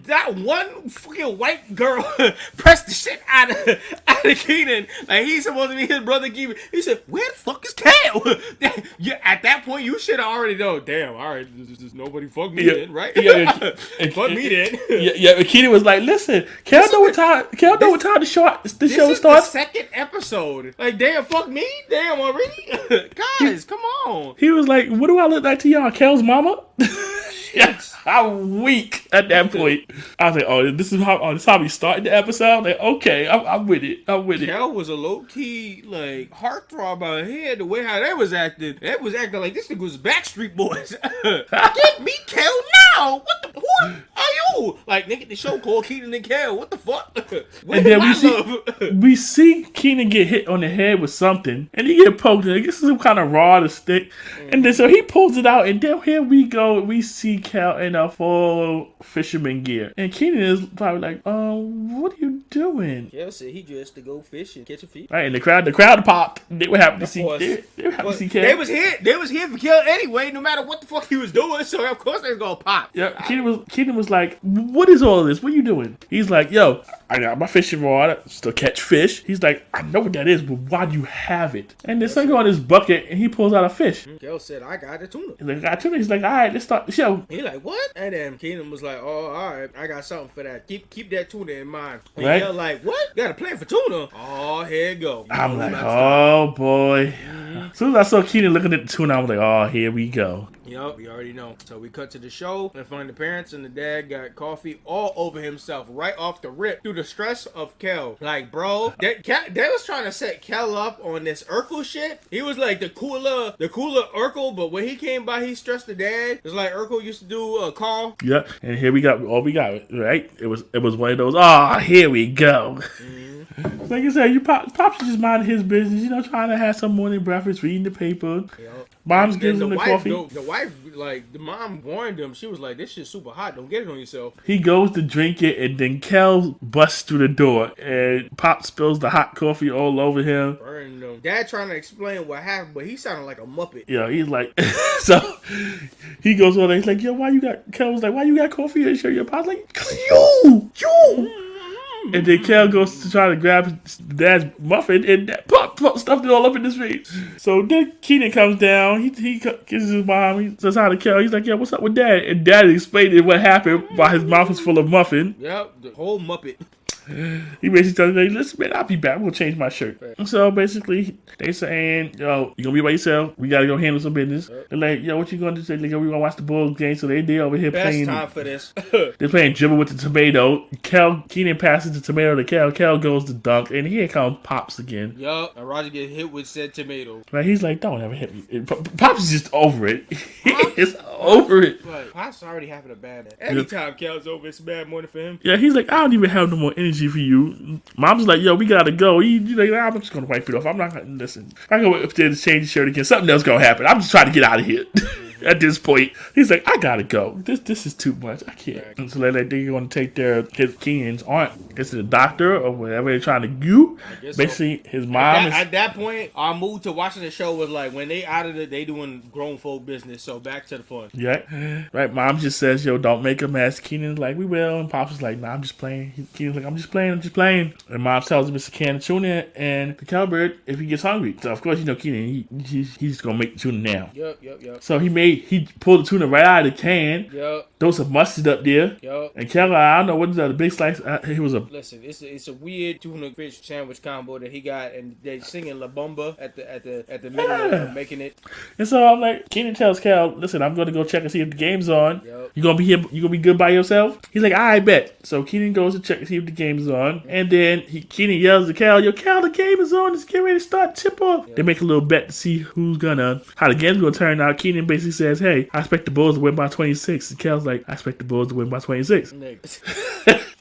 That one fucking white girl pressed the shit out of Kenan. Like he's supposed to be his brother keeper. He said, "Where the fuck is Kel?" Yeah, at that point, you should have already known. Damn, all right, this nobody fuck me then, right? Yeah, fuck me then. Yeah. Kenan was like, "Listen, Kel know what time the show starts." This is the second episode. Like, damn, fuck me, damn already, guys, come on. He was like, "What do I look like to y'all, Kel's mama?" Yes, I'm weak at that point. I was like, "Oh, this is how we started the episode." Like, okay, I'm with it. Kel was a low key like heartthrob out here. The way how they was acting, like this nigga was Backstreet Boys. Get me Kel now. What the? Who are you? Like nigga, the show called Kenan and Kel. What the fuck? And then we see Kenan get hit on the head with something, and he get poked. I guess some kind of rod or stick, and then so he pulls it out, and then here we go. We see Kel in a full fisherman gear, and Kenan is probably like, what are you doing?" Kel said he dressed to go fishing, catch a fish. Right, and the crowd popped. They were happy to see. They were happy to see Kel. They was here for Kel anyway, no matter what the fuck he was doing. So of course they was gonna pop. Yeah, Kenan was like, "What is all this? What are you doing?" He's like, "Yo, I got my fishing rod, still catch fish." He's like, "I know what that is, but why do you have it?" And there's something on his bucket, and he pulls out a fish. Kel said, "I got a tuna." He's like, "I got tuna." He's like, "All right, let's start the show." He like, "What?" And then Kenan was like, "Oh, all right, I got something for that. Keep that tuna in mind." And right? Kel like, "What? Got a plan for tuna?" Oh, here it go. I'm like, "Oh boy." As soon as I saw Kenan looking at the tuna, I was like, "Oh, here we go." Yup, we already know. So we cut to the show and find the parents and the dad got coffee all over himself right off the rip through the stress of Kel. Like, bro, they was trying to set Kel up on this Urkel shit. He was like the cooler Urkel, but when he came by, he stressed the dad. It's like Urkel used to do a call. Yeah, and here we got all we got, right? It was one of those, "Oh, here we go." Like I said, Pops just minding his business, trying to have some morning breakfast, reading the paper. Yep. Mom's giving him the coffee. The wife, like, the mom warned him. She was like, "This shit's super hot. Don't get it on yourself." He goes to drink it, and then Kel busts through the door, and Pop spills the hot coffee all over him. Burning them. Dad trying to explain what happened, but he sounded like a Muppet. Yeah, he's like, so he goes on there, he's like, "Yo, Kel was like, why you got coffee in your shirt?" Your Pop's like, "Cause you. And then Kel goes to try to grab his dad's muffin, and Pop stuffed it all up in his face. So then Kenan comes down. He kisses his mom. He says hi to Kel. He's like, "Yeah, what's up with Dad?" And Dad explained what happened while his mouth was full of muffin. Yep, the whole Muppet. He basically tells me, "Listen, man, I'll be back. We'll change my shirt." Right. So basically, they saying, "Yo, you gonna be by yourself? We gotta go handle some business." Right. They're like, "Yo, what you gonna do?" Say, "Like, we gonna watch the Bulls game." So they over here playing. Best time for this. They're playing dribble with the tomato. Kenan passes the tomato to Kel. Kel goes to dunk, and here comes Pops again. Yup, and Roger get hit with said tomato. Like he's like, "Don't ever hit me." Pops is just over it. He's over it. Like, Pops already having a bad day. Anytime Kel's over, it's a bad morning for him. Yeah, he's like, "I don't even have no more energy for you." Mom's like, "Yo, we gotta go." He's like, "I'm just gonna wipe it off. I'm not gonna listen. I go upstairs to change the shirt again. Something else gonna happen. I'm just trying to get out of here." At this point, he's like, "I gotta go. This is too much. I can't." Right. And so they're gonna take Kenan's aunt to the doctor or whatever they're trying to do. Basically, so. His mom at that point, our mood to watching the show was like, when they out of it, they doing grown folk business. So back to the fun. Yeah, right. Mom just says, "Yo, don't make a mess." Kenan's like, "We will." And Pops is like, "Nah, I'm just playing." Kenan's like, I'm just playing." And Mom tells him it's a can of tuna and the cowbird if he gets hungry. So of course, Kenan, he's gonna make the tuna now. Yep. So he pulled the tuna right out of the can. Yep. There was some mustard up there. Yo. And Kel, I don't know what is that, a big slice. It was a. Listen, it's a weird tuna fish sandwich combo that he got, and they singing La Bamba at the middle of making it. And so I'm like, Kenan tells Kel, listen, I'm going to go check and see if the game's on. Yep. You gonna be here? You gonna be good by yourself? He's like, I bet. So Kenan goes to check to see if the game's on, and then Kenan yells to Kel, "Yo, Kel, the game is on. It's getting ready to start. Tip off." Yep. They make a little bet to see how the game's gonna turn out. Kenan basically says, "Hey, I expect the Bulls to win by 26." And Kel's like, "I expect the Bulls to win by 26."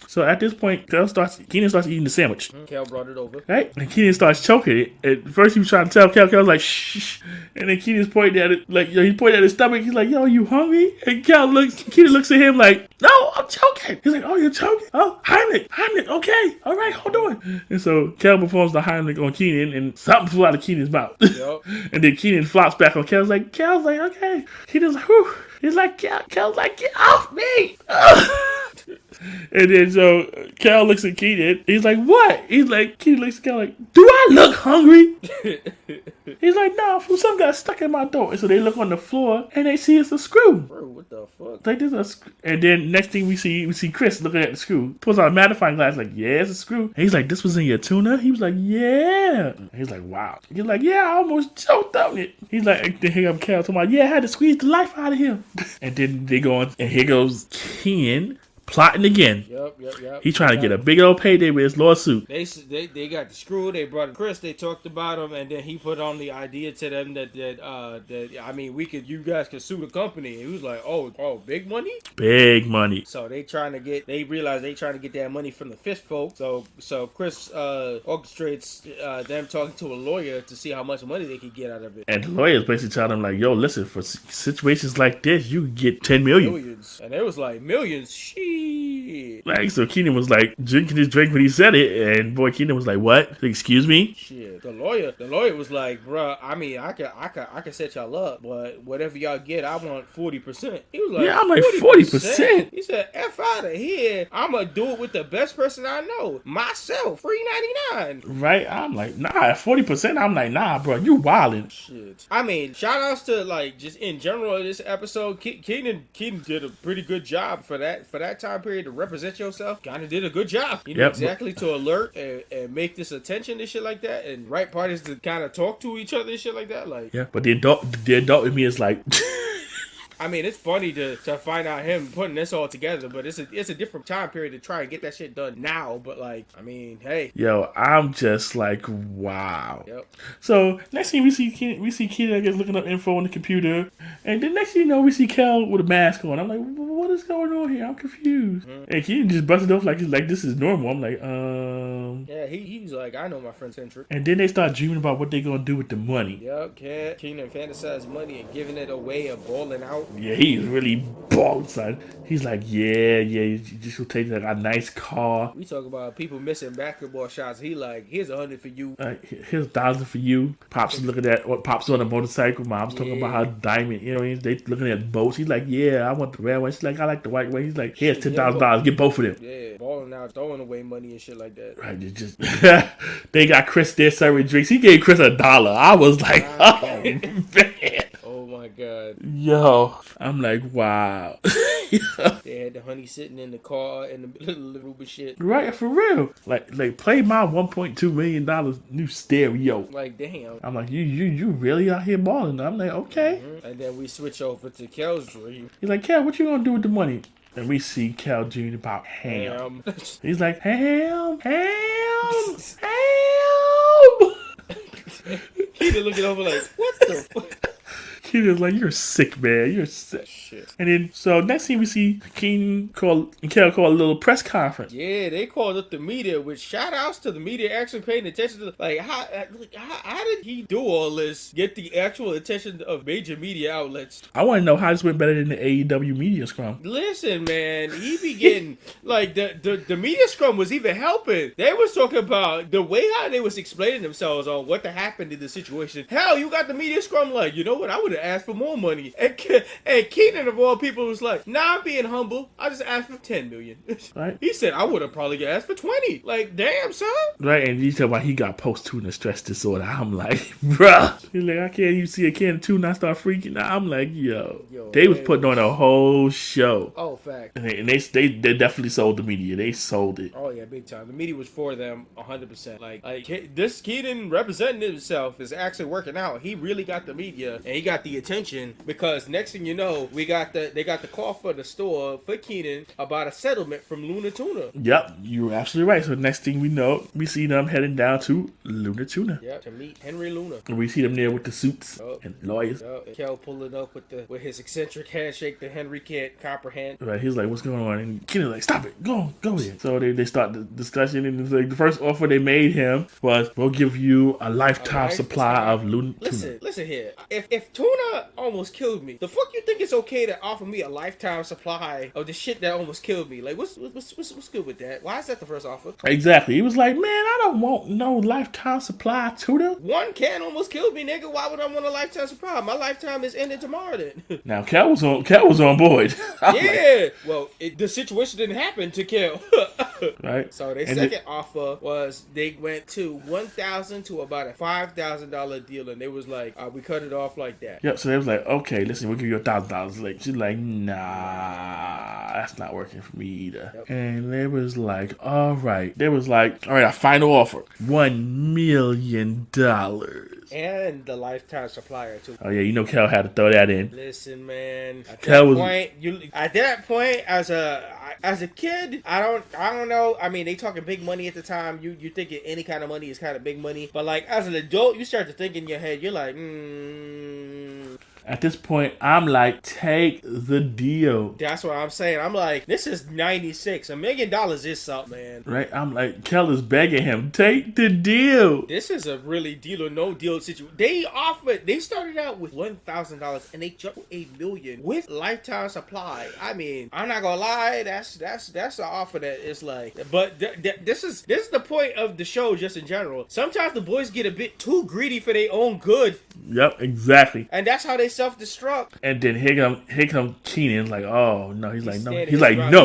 So at this point, Kenan starts eating the sandwich. Kel brought it over. Right? And Kenan starts choking it. And first he was trying to tell Kel was like, shh. And then Kenan's pointing at it, like, he pointed at his stomach. He's like, "Yo, you hungry?" And Kenan looks at him like, "No, I'm choking." He's like, "Oh, you're choking? Oh, Heimlich, okay. All right, hold on." And so Kel performs the Heimlich on Kenan, and something flew out of Kenan's mouth. Yep. And then Kenan flops back on Kel's like, okay. Kenan's like, whew. He's like, Kel's like, "Get off me." And then so Kel looks at Kenan. He's like, "What?" He's like, Kenan looks at Kel like, "Do I look hungry?" He's like, "No, some got stuck in my throat." And so they look on the floor and they see it's a screw. Bro, what the fuck? Like, there's a screw. And then next thing we see Chris looking at the screw. Pulls out a magnifying glass like, "Yeah, it's a screw." And he's like, "This was in your tuna?" He was like, "Yeah." And he's like, "Wow." He's like, "Yeah, I almost choked on it." He's like, then here comes Kel talking about, "Yeah, I had to squeeze the life out of him." And then they go on, and here goes Kenan plotting again. Yep. He's trying to get a big old payday with his lawsuit. They got the screw. They brought Chris. They talked about him, and then he put on the idea to them that you guys could sue the company. And he was like, oh, big money. Big money. So they realize they trying to get that money from the fish folk. So Chris orchestrates them talking to a lawyer to see how much money they could get out of it. And the lawyers basically tell them like, "Yo, listen, for situations like this, you can get 10 million. Millions. And it was like millions. Shit. Like, so Kenan was like drinking his drink when he said it, and boy, Kenan was like, "What? Excuse me?" Shit. The lawyer was like, "Bruh, I mean, I could set y'all up, but whatever y'all get, I want 40%." He was like, "Yeah, I'm like 40%." He said, "F out of here. I'm gonna do it with the best person I know, myself, free 99." Right? I'm like, nah, 40%. I'm like, nah, bro, you wildin'. Shit. I mean, shout outs to like just in general this episode. Kenan did a pretty good job for that time period to represent yourself. Kind of did a good job. You know exactly to alert and make this attention and shit like that, and right parties to kind of talk to each other and shit like that. Like, yeah, but the adult in me is like. I mean, it's funny to find out him putting this all together, but it's a different time period to try and get that shit done now. But like, I mean, hey, yo, I'm just like, wow. Yep. So next thing we see Kenan, I guess, looking up info on the computer, and then next thing you know, we see Kel with a mask on. I'm like, what is going on here? I'm confused. Mm-hmm. And Kenan just busted off like this is normal. I'm like, yeah, he's like, I know my friend's centric. And then they start dreaming about what they're gonna do with the money. Yep, Kenan fantasized money and giving it away and balling out. Yeah, he's really bald, son. He's like, yeah, you just will take like a nice car. We talk about people missing basketball shots. He like, here's $100 for you. Here's $1,000 for you. Pops is looking at what Pops on a motorcycle. Mom's talking about how diamond, you know, they looking at boats. He's like, yeah, I want the red one. She's like, I like the white one. He's like, here's $10,000. Get both of them. Yeah, balling out, throwing away money and shit like that. Right, just they got Chris there serving drinks. He gave Chris $1. I was like, oh man. Oh my god. Yo, I'm like, wow. They had the honey sitting in the car in the middle of the living room and shit. Right, for real. Like play my $1.2 million new stereo. Like, damn. I'm like, you really out here balling? I'm like, okay. Mm-hmm. And then we switch over to Kel's dream. He's like, Kel, what you gonna do with the money? And we see Kel dreaming about ham. He's like, ham. Kenan looking over like, what the fuck? Kenan's like, you're sick, man. You're sick. Shit. And then, so next thing we see Kenan and Kel call a little press conference. Yeah, they called up the media, which shout outs to the media actually paying attention to, like, how did he do all this, get the actual attention of major media outlets? I want to know how this went better than the AEW media scrum. Listen, man, he be getting, like, the media scrum was even helping. They was talking about the way how they was explaining themselves on what happened in the situation. Hell, you got the media scrum like, you know what, I would have have asked for more money. And Kenan, of all people, was like, nah, I'm being humble. I just asked for $10 million. Right. He said, I would have probably asked for 20. Like, damn, son. Right, and you tell why he got post-tuna stress disorder. I'm like, bruh. He's like, I can't even see a can of tuna. I start freaking out. I'm like, yo. They was putting on a whole show. Oh, fact. And they definitely sold the media. They sold it. Oh, yeah, big time. The media was for them 100%. Like this Kenan representing himself is actually working out. He really got the media and he got the attention because next thing you know, they got the call for the store for Kenan about a settlement from Luna Tuna. Yep, you're absolutely right. So next thing we know, we see them heading down to Luna Tuna. Yep, to meet Henry Luna. And we see them there with the suits and lawyers. And Kel pulling up with his eccentric handshake that Henry can't comprehend. Right, he's like, what's going on? And Kenan's like, stop it, go here. So they start the discussion, and it's like the first offer they made him was, we'll give you a lifetime supply of Luna Tuna. Listen here. If tuna almost killed me, the fuck you think it's okay to offer me a lifetime supply of the shit that almost killed me? Like, what's good with that? Why is that the first offer? Exactly. He was like, man, I don't want no lifetime supply of tuna. One can almost killed me, nigga. Why would I want a lifetime supply? My lifetime is ending tomorrow then. Now, Kel was on board. Yeah. Well, the situation didn't happen to Kel. Right. So their second offer was they went to $1,000 to about a $5,000 deal, and they was like, we cut it off like that. Yep. So they was like, okay, listen, we'll give you $1,000. Like, she's like, nah, that's not working for me either. Yep. And they was like, all right. They was like, all right, our final offer, $1 million. And the lifetime supplier too. Oh yeah, you know Kel had to throw that in. Listen, man. At that point, as a kid, I don't know. I mean, they talking big money at the time. You thinking any kind of money is kind of big money, but like as an adult, you start to think in your head. You're like, At this point, I'm like, take the deal. That's what I'm saying. I'm like, this is 96. $1 million is something, man. Right? I'm like, Kel is begging him, take the deal. This is a really deal or no deal situation. They started out with $1,000 and they jumped to $1 million with lifetime supply. I mean, I'm not gonna lie, that's an offer that is like, but this is the point of the show just in general. Sometimes the boys get a bit too greedy for their own good. Yep, exactly. And that's how they self-destruct. And then here come Kenan, like, oh no, he's like, no. He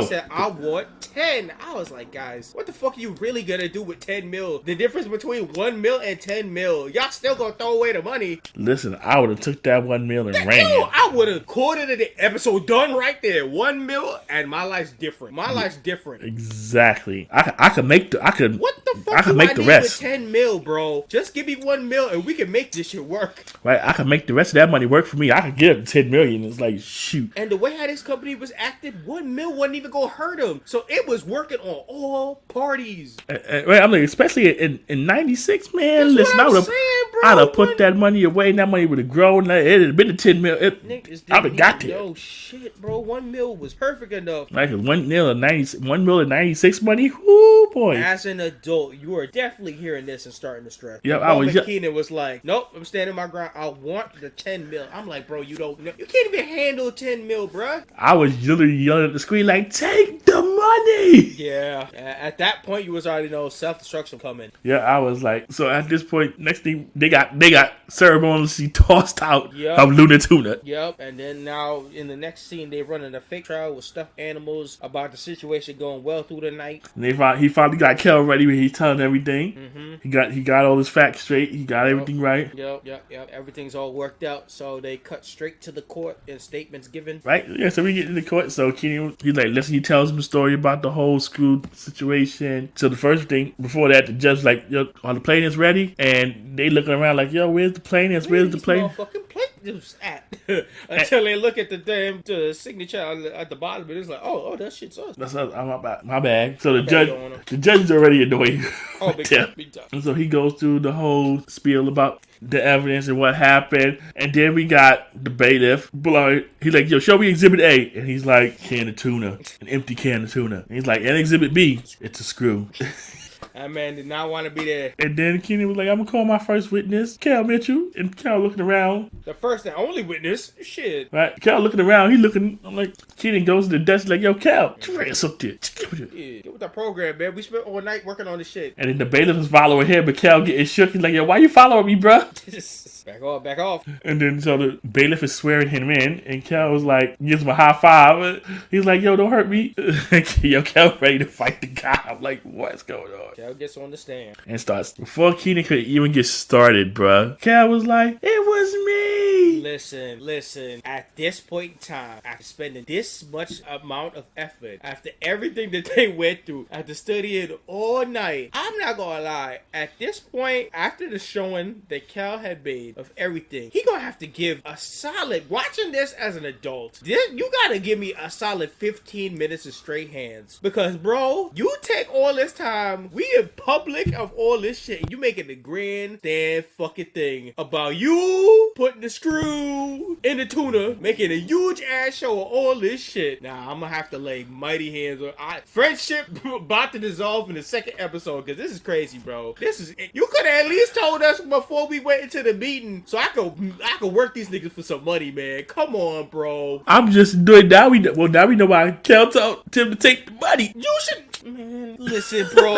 said, I want 10. I was like, guys, what the fuck are you really gonna do with 10 mil? The difference between 1 mil and 10 mil. Y'all still gonna throw away the money. Listen, I would have took that 1 mil and ran it. I would have quartered the episode done right there. 1 mil and my life's different. My life's different. Exactly. I could make the what the fuck do I need with 10 mil, bro? Just give me 1 mil and we can make this shit work. Right, I could make the rest of that money work for me. I could get up to 10 million. It's like, shoot. And the way how this company was acted, 1 mil wasn't even gonna hurt them. So it was working on all parties. Right, I'm like, especially in 96, man. That's listen, I'd have put that money away and that money would have grown. It would have been the 10 mil. I would have got there. No shit, bro. 1 mil was perfect enough. Like 1 mil in 96 money. Whoo, boy. As an adult, you are definitely hearing this and starting to stress. Yep, I was. Kenan was like, nope, I'm standing my ground. I want the 10 mil. I'm like, bro, you can't even handle 10 mil, bro. I was literally yelling at the screen like, take the money. Yeah. At that point, you was already know self-destruction coming. Yeah, I was like, so at this point, next thing they got ceremoniously tossed out of Luna Tuna. Yep. And then now in the next scene, they running a fake trial with stuffed animals about the situation going well through the night. And he finally got Kel ready when he's telling everything. Mm-hmm. He got all his facts straight. He got everything right. Yep. Everything's all worked out. So they cut straight to the court and statements given. Right? Yeah, so we get in the court. So Kenan, he tells him the story about the whole school situation. So the first thing, before that, the judge's like, yo, are the plaintiffs ready? And they looking around like, yo, where's the plaintiffs? Where's the plaintiffs? Motherfucking plaintiffs at? Until they look at the damn signature at the bottom, and it's like, oh, that shit's us. That's us. My bad. So the judge is already annoyed. Oh, big time. And so he goes through the whole spiel about the evidence and what happened. And then we got the bailiff. He's like, yo, show me Exhibit A. And he's like, can of tuna. An empty can of tuna. And he's like, and Exhibit B, it's a screw. That man did not want to be there. And then Kenan was like, I'm gonna call my first witness, Kel Mitchell. And Kel looking around. The first and only witness? Shit. Right? Kel looking around, I'm like, Kenan goes to the desk like, yo, Kel, get your ass up there. Yeah, get with the program, man. We spent all night working on this shit. And then the bailiff is following him, but Kel getting shook. He's like, yo, why you following me, bro? Back off. And then so the bailiff is swearing him in, and Kel was like, gives him a high five. He's like, yo, don't hurt me. Yo, Kel ready to fight the guy. I'm like, what's going on? Kel gets on the stand. And starts, before Kenan could even get started, bruh, Kel was like, it was me. Listen. At this point in time, after spending this much amount of effort, after everything that they went through, after studying all night, I'm not gonna lie. At this point, after the showing that Kel had made of everything, he gonna have to give a solid, watching this as an adult, you gotta give me a solid 15 minutes of straight hands. Because, bro, you take all this time, we in public of all this shit, and you making the grandstand fucking thing about you putting the screw in the tuna, making a huge ass show of all this shit. Nah, I'm gonna have to lay mighty hands on friendship about to dissolve in the second episode, because this is crazy, bro. You could have at least told us before we went into the meeting, so I could work these niggas for some money, man. Come on, bro. I'm just doing now we know why Kel told Tim to take the money. You should. Man, listen, bro.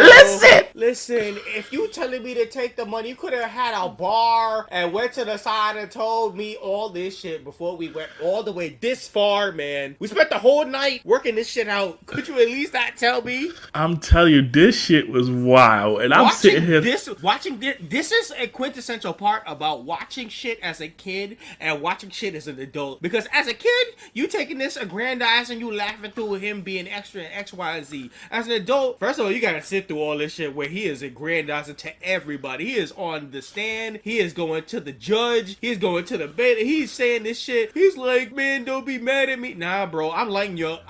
Listen. If you telling me to take the money, you could have had a bar and went to the side and told me all this shit before we went all the way this far, man. We spent the whole night working this shit out. Could you at least not tell me? I'm telling you, this shit was wild, and I'm sitting here. This is a quintessential part about watching shit as a kid and watching shit as an adult. Because as a kid, you taking this aggrandizing, you laughing through him being extra and X, Y, and Z. As an adult, first of all, you gotta sit through all this shit where he is aggrandizing to everybody. He is on the stand. He is going to the judge. He's going to the bed. He's saying this shit. He's like, man, don't be mad at me. Nah, bro, I'm lighting you out.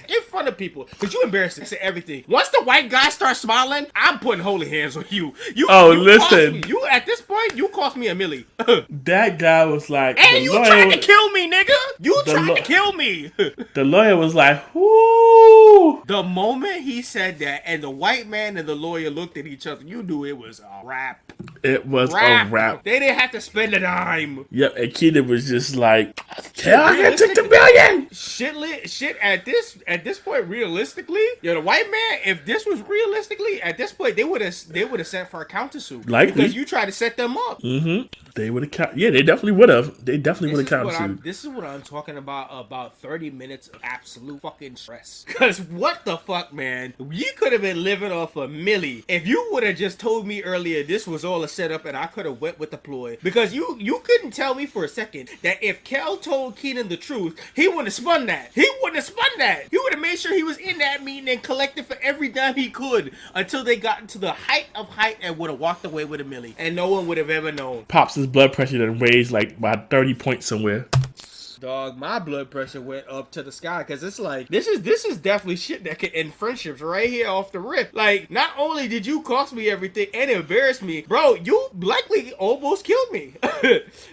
In front of people, because you embarrassing to everything. Once the white guy starts smiling, I'm putting holy hands on you. Listen. You at this point, you cost me $1 million. That guy was like, hey, you trying to kill me, nigga? You trying to kill me? The lawyer was like, whoo. The moment he said that, and the white man and the lawyer looked at each other, you knew it was a wrap. It was a wrap. They didn't have to spend a dime. Yep, and Kenan was just like, hell, I gotta take the $1 million. Shit at this point, realistically, the white man, if this was realistically, at this point, they would have sent for a countersuit. Likely. Because you tried to set them up. Mm-hmm. They would have they definitely would have. They definitely would have countersued. This is what I'm talking about 30 minutes of absolute fucking stress. Because what the fuck, man? You could have been living off a milli if you would have just told me earlier this was all a setup and I could have went with the ploy. Because you couldn't tell me for a second that if Kel told Kenan the truth, he wouldn't have spun that. He would have made sure he was in that meeting and collected for every dime he could until they got into the height of height and would have walked away with $1 million. And no one would have ever known. Pops' blood pressure done raised like by 30 points somewhere. Dog, my blood pressure went up to the sky because it's like this is definitely shit that could end friendships right here off the rip. Like, not only did you cost me everything and embarrass me, bro, you likely almost killed me.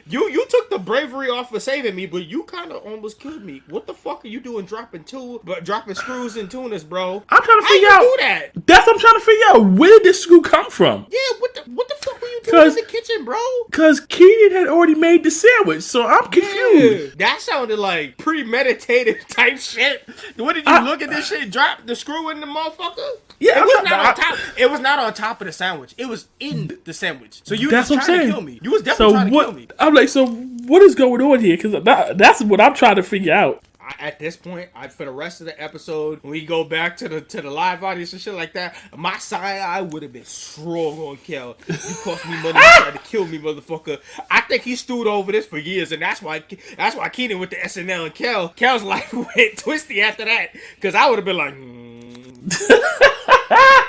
you took the bravery off for saving me, but you kind of almost killed me. What the fuck are you doing dropping screws and tunas, bro? I'm trying to figure out. How you do that? That's what I'm trying to figure out. Where did this screw come from? Yeah, what the fuck were you doing in the kitchen, bro? Because Kenan had already made the sandwich, so I'm confused. Yeah, that sounded like premeditated type shit. What did you look at this shit? Drop the screw in the motherfucker? Yeah, it was not on top of the sandwich. It was in the sandwich. So you was trying to kill me. You was definitely trying to kill me. I'm like, so what is going on here? Because that's what I'm trying to figure out. At this point, for the rest of the episode, when we go back to the live audience and shit like that, my side eye would have been strong on Kel. You cost me money, you tried to kill me, motherfucker. I think he stewed over this for years, and that's why Kenan went to SNL and Kel's life went twisty after that. Because I would have been like,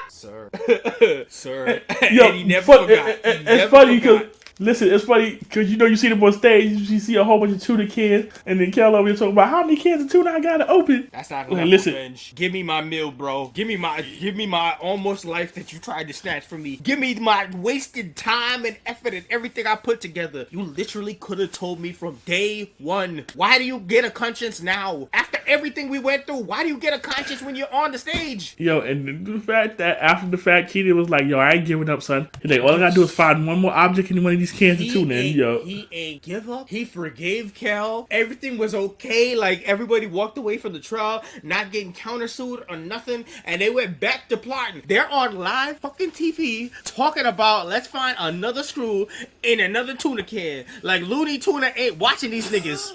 sir. Yo, and he never forgot. It's funny because Listen, it's funny because you see them on stage. You see a whole bunch of tuna cans, and then Kel over here talking about how many cans of tuna I gotta open. That's not enough revenge. Give me my meal, bro. Give me my almost life that you tried to snatch from me. Give me my wasted time and effort and everything I put together. You literally could have told me from day one. Why do you get a conscience now? After everything we went through, why do you get a conscience when you're on the stage? Yo, and the fact that after the fact, Kenan was like, yo, I ain't giving up, son. He's like, all I gotta do is find one more object in one of these cans of tuna. He ain't give up. He forgave Kel. Everything was okay. Like, everybody walked away from the trial, not getting countersued or nothing, and they went back to plotting. They're on live fucking TV talking about, let's find another screw in another tuna can. Like, Looney Tuna ain't watching these niggas.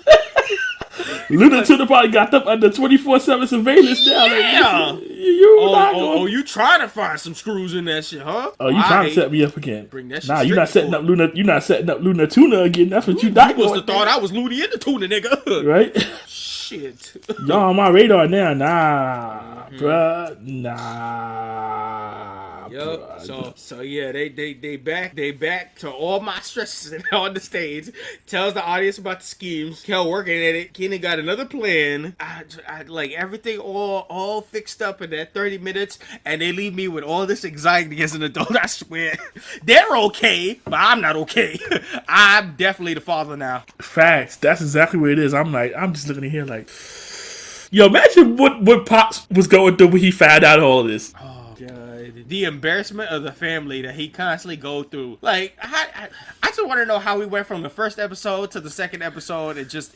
Looney Tuna probably got them under 24/7 surveillance now. Yeah. Like, you trying to find some screws in that shit, huh? Oh, you trying to set me up again? Bring that shit. Nah, you're not setting up Luna. You're not setting up Luna Tuna again. That's what you must have thought I was Looney in the tuna, nigga. Right? Shit. Y'all on my radar now. Nah, bruh. Nah. Yep. So yeah, they back to all my stresses and on the stage. Tells the audience about the schemes. Kel working at it. Kenan got another plan. I like everything all fixed up in that 30 minutes, and they leave me with all this anxiety as an adult. I swear, they're okay, but I'm not okay. I'm definitely the father now. Facts. That's exactly what it is. I'm just looking at here like, yo, imagine what Pops was going through when he found out all of this. The embarrassment of the family that he constantly go through. Like, I just want to know how we went from the first episode to the second episode and just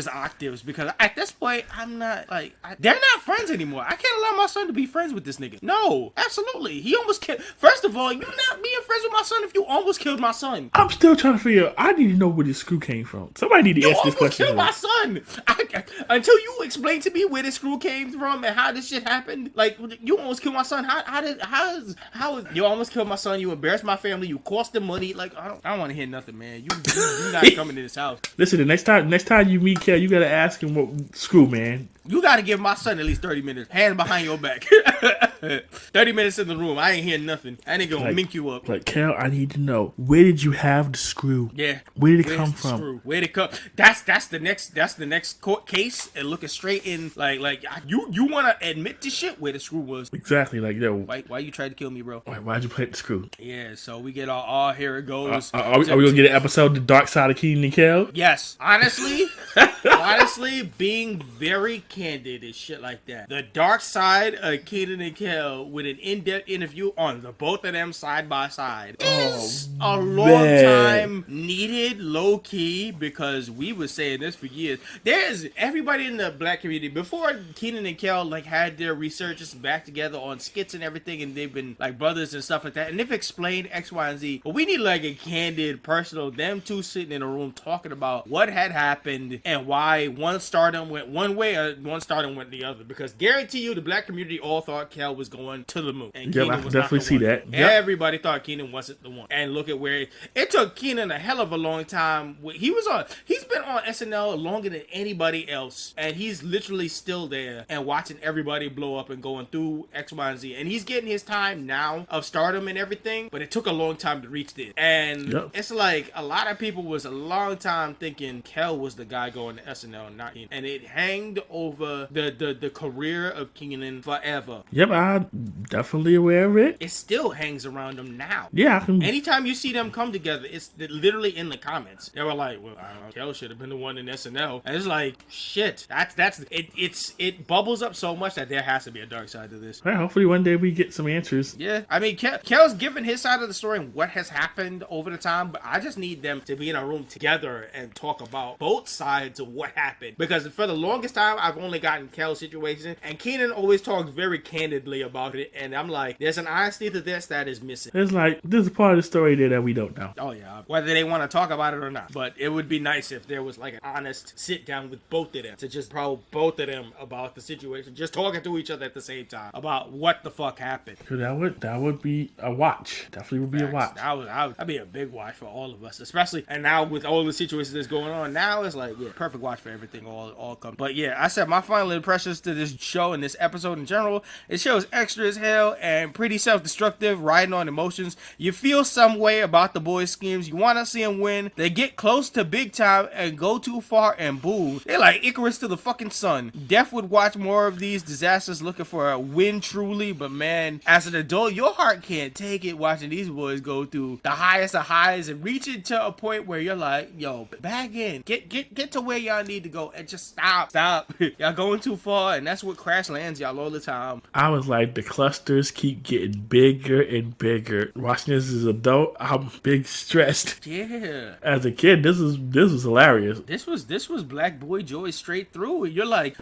octaves, because at this point I'm not like they're not friends anymore. I can't allow my son to be friends with this nigga. No, absolutely. He almost killed. First of all, you're not being friends with my son if you almost killed my son. I'm still trying to figure out. I need to know where this screw came from. Somebody need to answer this question. You almost killed my son. Until you explain to me where this screw came from and how this shit happened. Like, you almost killed my son. How you almost killed my son? You embarrassed my family. You cost them money. Like, I don't want to hear nothing, man. You not coming to this house. Listen, the next time you meet Kel, you gotta ask him what screw, man. You gotta give my son at least 30 minutes. Hands behind your back. 30 minutes in the room. I ain't hearing nothing. I ain't gonna mink you up. Like, Kel, I need to know, where did you have the screw? Yeah. Where did it come from? Screw? Where did it come? That's the next court case, and looking straight in like you wanna admit to shit where the screw was. Exactly. Like, yo, why you tried to kill me, bro? Why'd you plant the screw? Yeah, so we get all here it goes. Are we gonna get an episode, The Dark Side of Kenan Kel? Yes. Honestly, being very candid and shit like that. The dark side of Kenan and Kel with an in-depth interview on the both of them side by side is a long time needed, low key, because we were saying this for years. There's everybody in the black community before Kenan and Kel like had their researchers back together on skits and everything, and they've been like brothers and stuff like that, and they've explained X, Y, and Z. But we need like a candid, personal, them two sitting in a room talking about what had happened and why one stardom went one way or one stardom went the other. Because guarantee you, the black community all thought Kel was going to the moon, and Kenan was definitely not the one. That. Yep. Everybody thought Kenan wasn't the one, and look at where it took Kenan a hell of a long time. He's been on SNL longer than anybody else, and he's literally still there and watching everybody blow up and going through X, Y, and Z, and he's getting his time now of stardom and everything, but it took a long time to reach there. And it's like a lot of people was a long time thinking Kel was the guy going to SNL, not Kenan, and it hanged over the career of Kenan forever. Yep, I'm definitely aware of it. It still hangs around them now. Yeah, anytime you see them come together, it's literally in the comments. They were like, well, Kel should have been the one in SNL, and it's like, shit, it bubbles up so much that there has to be a dark side to this. Well, hopefully one day we get some answers. Yeah, I mean, Kel's given his side of the story and what has happened over the time, but I just need them to be in a room together and talk about both sides of what happened, because for the longest time I've only gotten Kel's situation, and Kenan always talks very candidly about it, and I'm like, there's an honesty to this that is missing. It's like, there's a part of the story there that we don't know. Oh yeah, whether they want to talk about it or not, but it would be nice if there was like an honest sit down with both of them to just probe both of them about the situation, just talking to each other at the same time about what the fuck happened. So that would be a watch. Definitely would be a watch. That'd be a big watch for all of us, especially, and now with all the situations that's going on now, it's like, yeah, perfect watch for everything all come. But yeah, I said my final impressions to this show and this episode in general, it shows extra as hell and pretty self-destructive, riding on emotions. You feel some way about the boys' schemes. You want to see them win. They get close to big time and go too far and boom. They're like Icarus to the fucking sun. Def would watch more of these disasters looking for a win truly, but man, as an adult, your heart can't take it watching these boys go through the highest of highs and reaching to a point where you're like, yo, back in. Get to where y'all need to go and just stop. Y'all going too far, and that's what crash lands y'all all the time. I was like, the clusters keep getting bigger and bigger. Watching this as an adult, I'm big stressed. Yeah. As a kid, this was hilarious. This was Black Boy Joy straight through. You're like,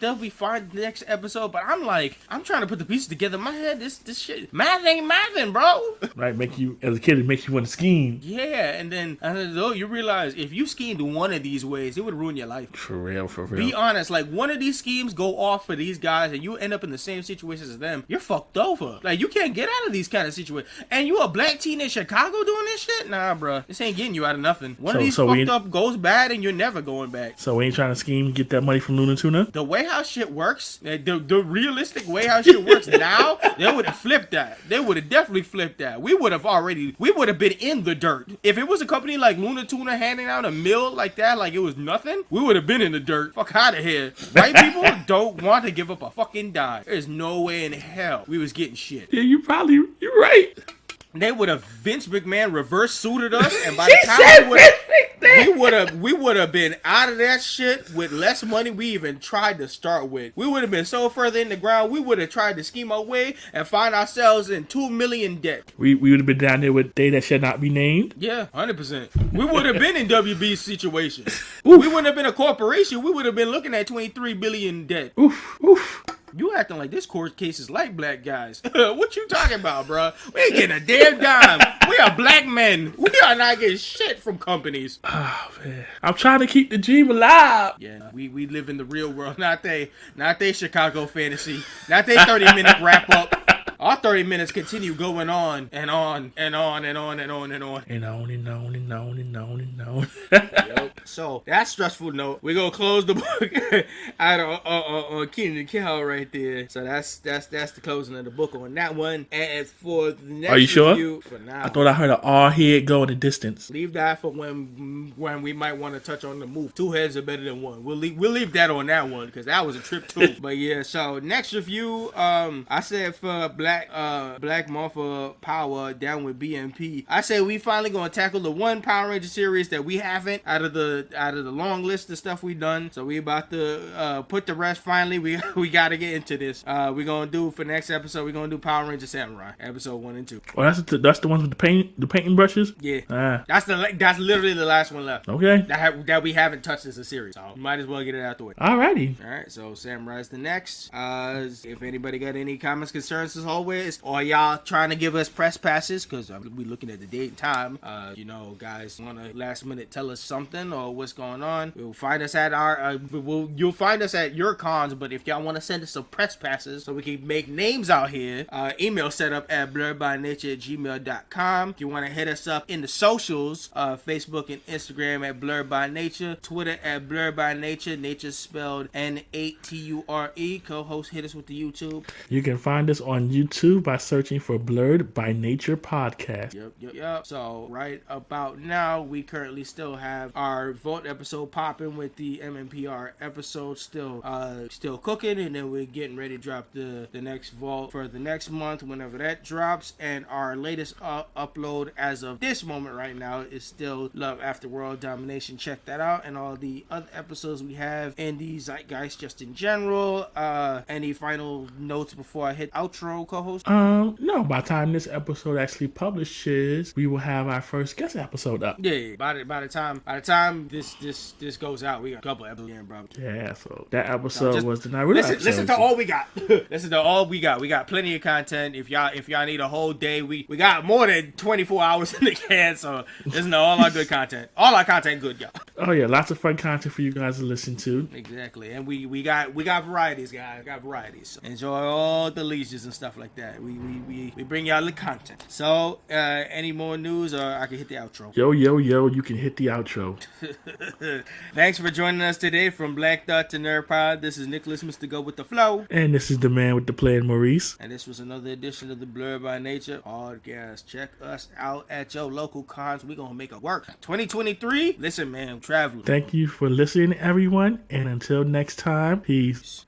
they'll be fine the next episode, but I'm like, I'm trying to put the pieces together in my head. This shit, math ain't mathin', bro. Right, as a kid, it makes you want to scheme. Yeah, and then though you realize if you schemed one of these ways, it would ruin your life. For real. Be honest, like one of these schemes go off for these guys, and you end up in the same situations as them. You're fucked over. Like you can't get out of these kind of situations. And you a black teen in Chicago doing this shit? Nah, bro, this ain't getting you out of nothing. One of these fucked up goes bad, and you're never going back. So we ain't trying to scheme get that money from Luna Tuna. The way how shit works, the realistic way how shit works now, they would have flipped that. They would have definitely flipped that. We would have been in the dirt. If it was a company like Luna Tuna handing out a meal like that, like it was nothing, we would have been in the dirt. Fuck out of here. White people don't want to give up a fucking dime. There's no way in hell we was getting shit. Yeah, you're right. They would have Vince McMahon reverse suited us, and by the time we would have been out of that shit with less money we even tried to start with. We would have been so further in the ground, we would have tried to scheme our way and find ourselves in $2 million debt. We would have been down there with They That Shall Not Be Named. Yeah, 100%. We would have been in WB's situation. We wouldn't have been a corporation. We would have been looking at $23 billion debt. Oof. You acting like this court case is like black guys. What you talking about, bro? We ain't getting a damn dime. We are black men. We are not getting shit from companies. Oh, man. I'm trying to keep the dream alive. Yeah, we live in the real world. Not they Chicago fantasy. Not they 30-minute wrap up. Our 30 minutes continue going on and on and on and on and on and on. And on and on and on and on and on. Yep. So, that stressful note, we're going to close the book out on Kenan Kel right there. So, that's the closing of the book on that one. And for the next Are you sure? review, for now, I thought I heard an all head go in the distance. Leave that for when we might want to touch on the move. Two heads are better than one. We'll leave that on that one because that was a trip too. But yeah, so next review, I said for Black Martha Power down with BMP. I say we finally gonna tackle the one Power Ranger series that we haven't out of the long list of stuff we've done. So we about to put the rest finally. We gotta get into this. We're gonna do for next episode. We're gonna do Power Ranger Samurai episode 1 and 2. Oh, that's the ones with the painting brushes. Yeah, that's literally the last one left. Okay, that we haven't touched as a series. So we might as well get it out the way. Alrighty. All right. So Samurai's the next. If anybody got any comments, concerns, as always, or y'all trying to give us press passes, because we looking at the date and time. Guys want to last minute tell us something or what's going on. You'll find us at you'll find us at your cons. But if y'all want to send us some press passes so we can make names out here, email set up at blerdbynature@gmail.com. If you want to hit us up in the socials, Facebook and Instagram at Blerd By Nature, Twitter at Blerd By Nature. Nature spelled Nature. Co-host, hit us with the YouTube. You can find us on YouTube by searching for Blerd By Nature Podcast. Yep. So right about now, we currently still have our vote episode popping with the MMPR episode still cooking, and then we're getting ready to drop the next vote for the next month whenever that drops. And our latest upload as of this moment right now is still Love After World Domination. Check that out, and all the other episodes we have in the Zeitgeist just in general. Any final notes before I hit outro, co-host? No. By the time this episode actually publishes, we will have our first guest episode up. Yeah. By the time this goes out, we got a couple episodes in, bro. Yeah. So that episode was the night. Listen to all we got. Listen to all we got. We got plenty of content. If y'all need a whole day, we got more than 24 hours in the can. So listen to all our good content. All our content good, y'all. Oh yeah, lots of fun content for you guys to listen to. Exactly, and we got varieties, guys. We got varieties. So enjoy all the leashes and stuff like that. like that. We bring y'all the content. So, any more news, or I can hit the outro? Yo, you can hit the outro. Thanks for joining us today from Black Thought to Nerd Pod. This is Nicholas, Mr. Go with the Flow. And this is the man with the plan, Maurice. And this was another edition of the Blerd By Nature Podcast. Check us out at your local cons. We're going to make it work. 2023, listen, man, traveling. Thank you for listening, everyone. And until next time, peace.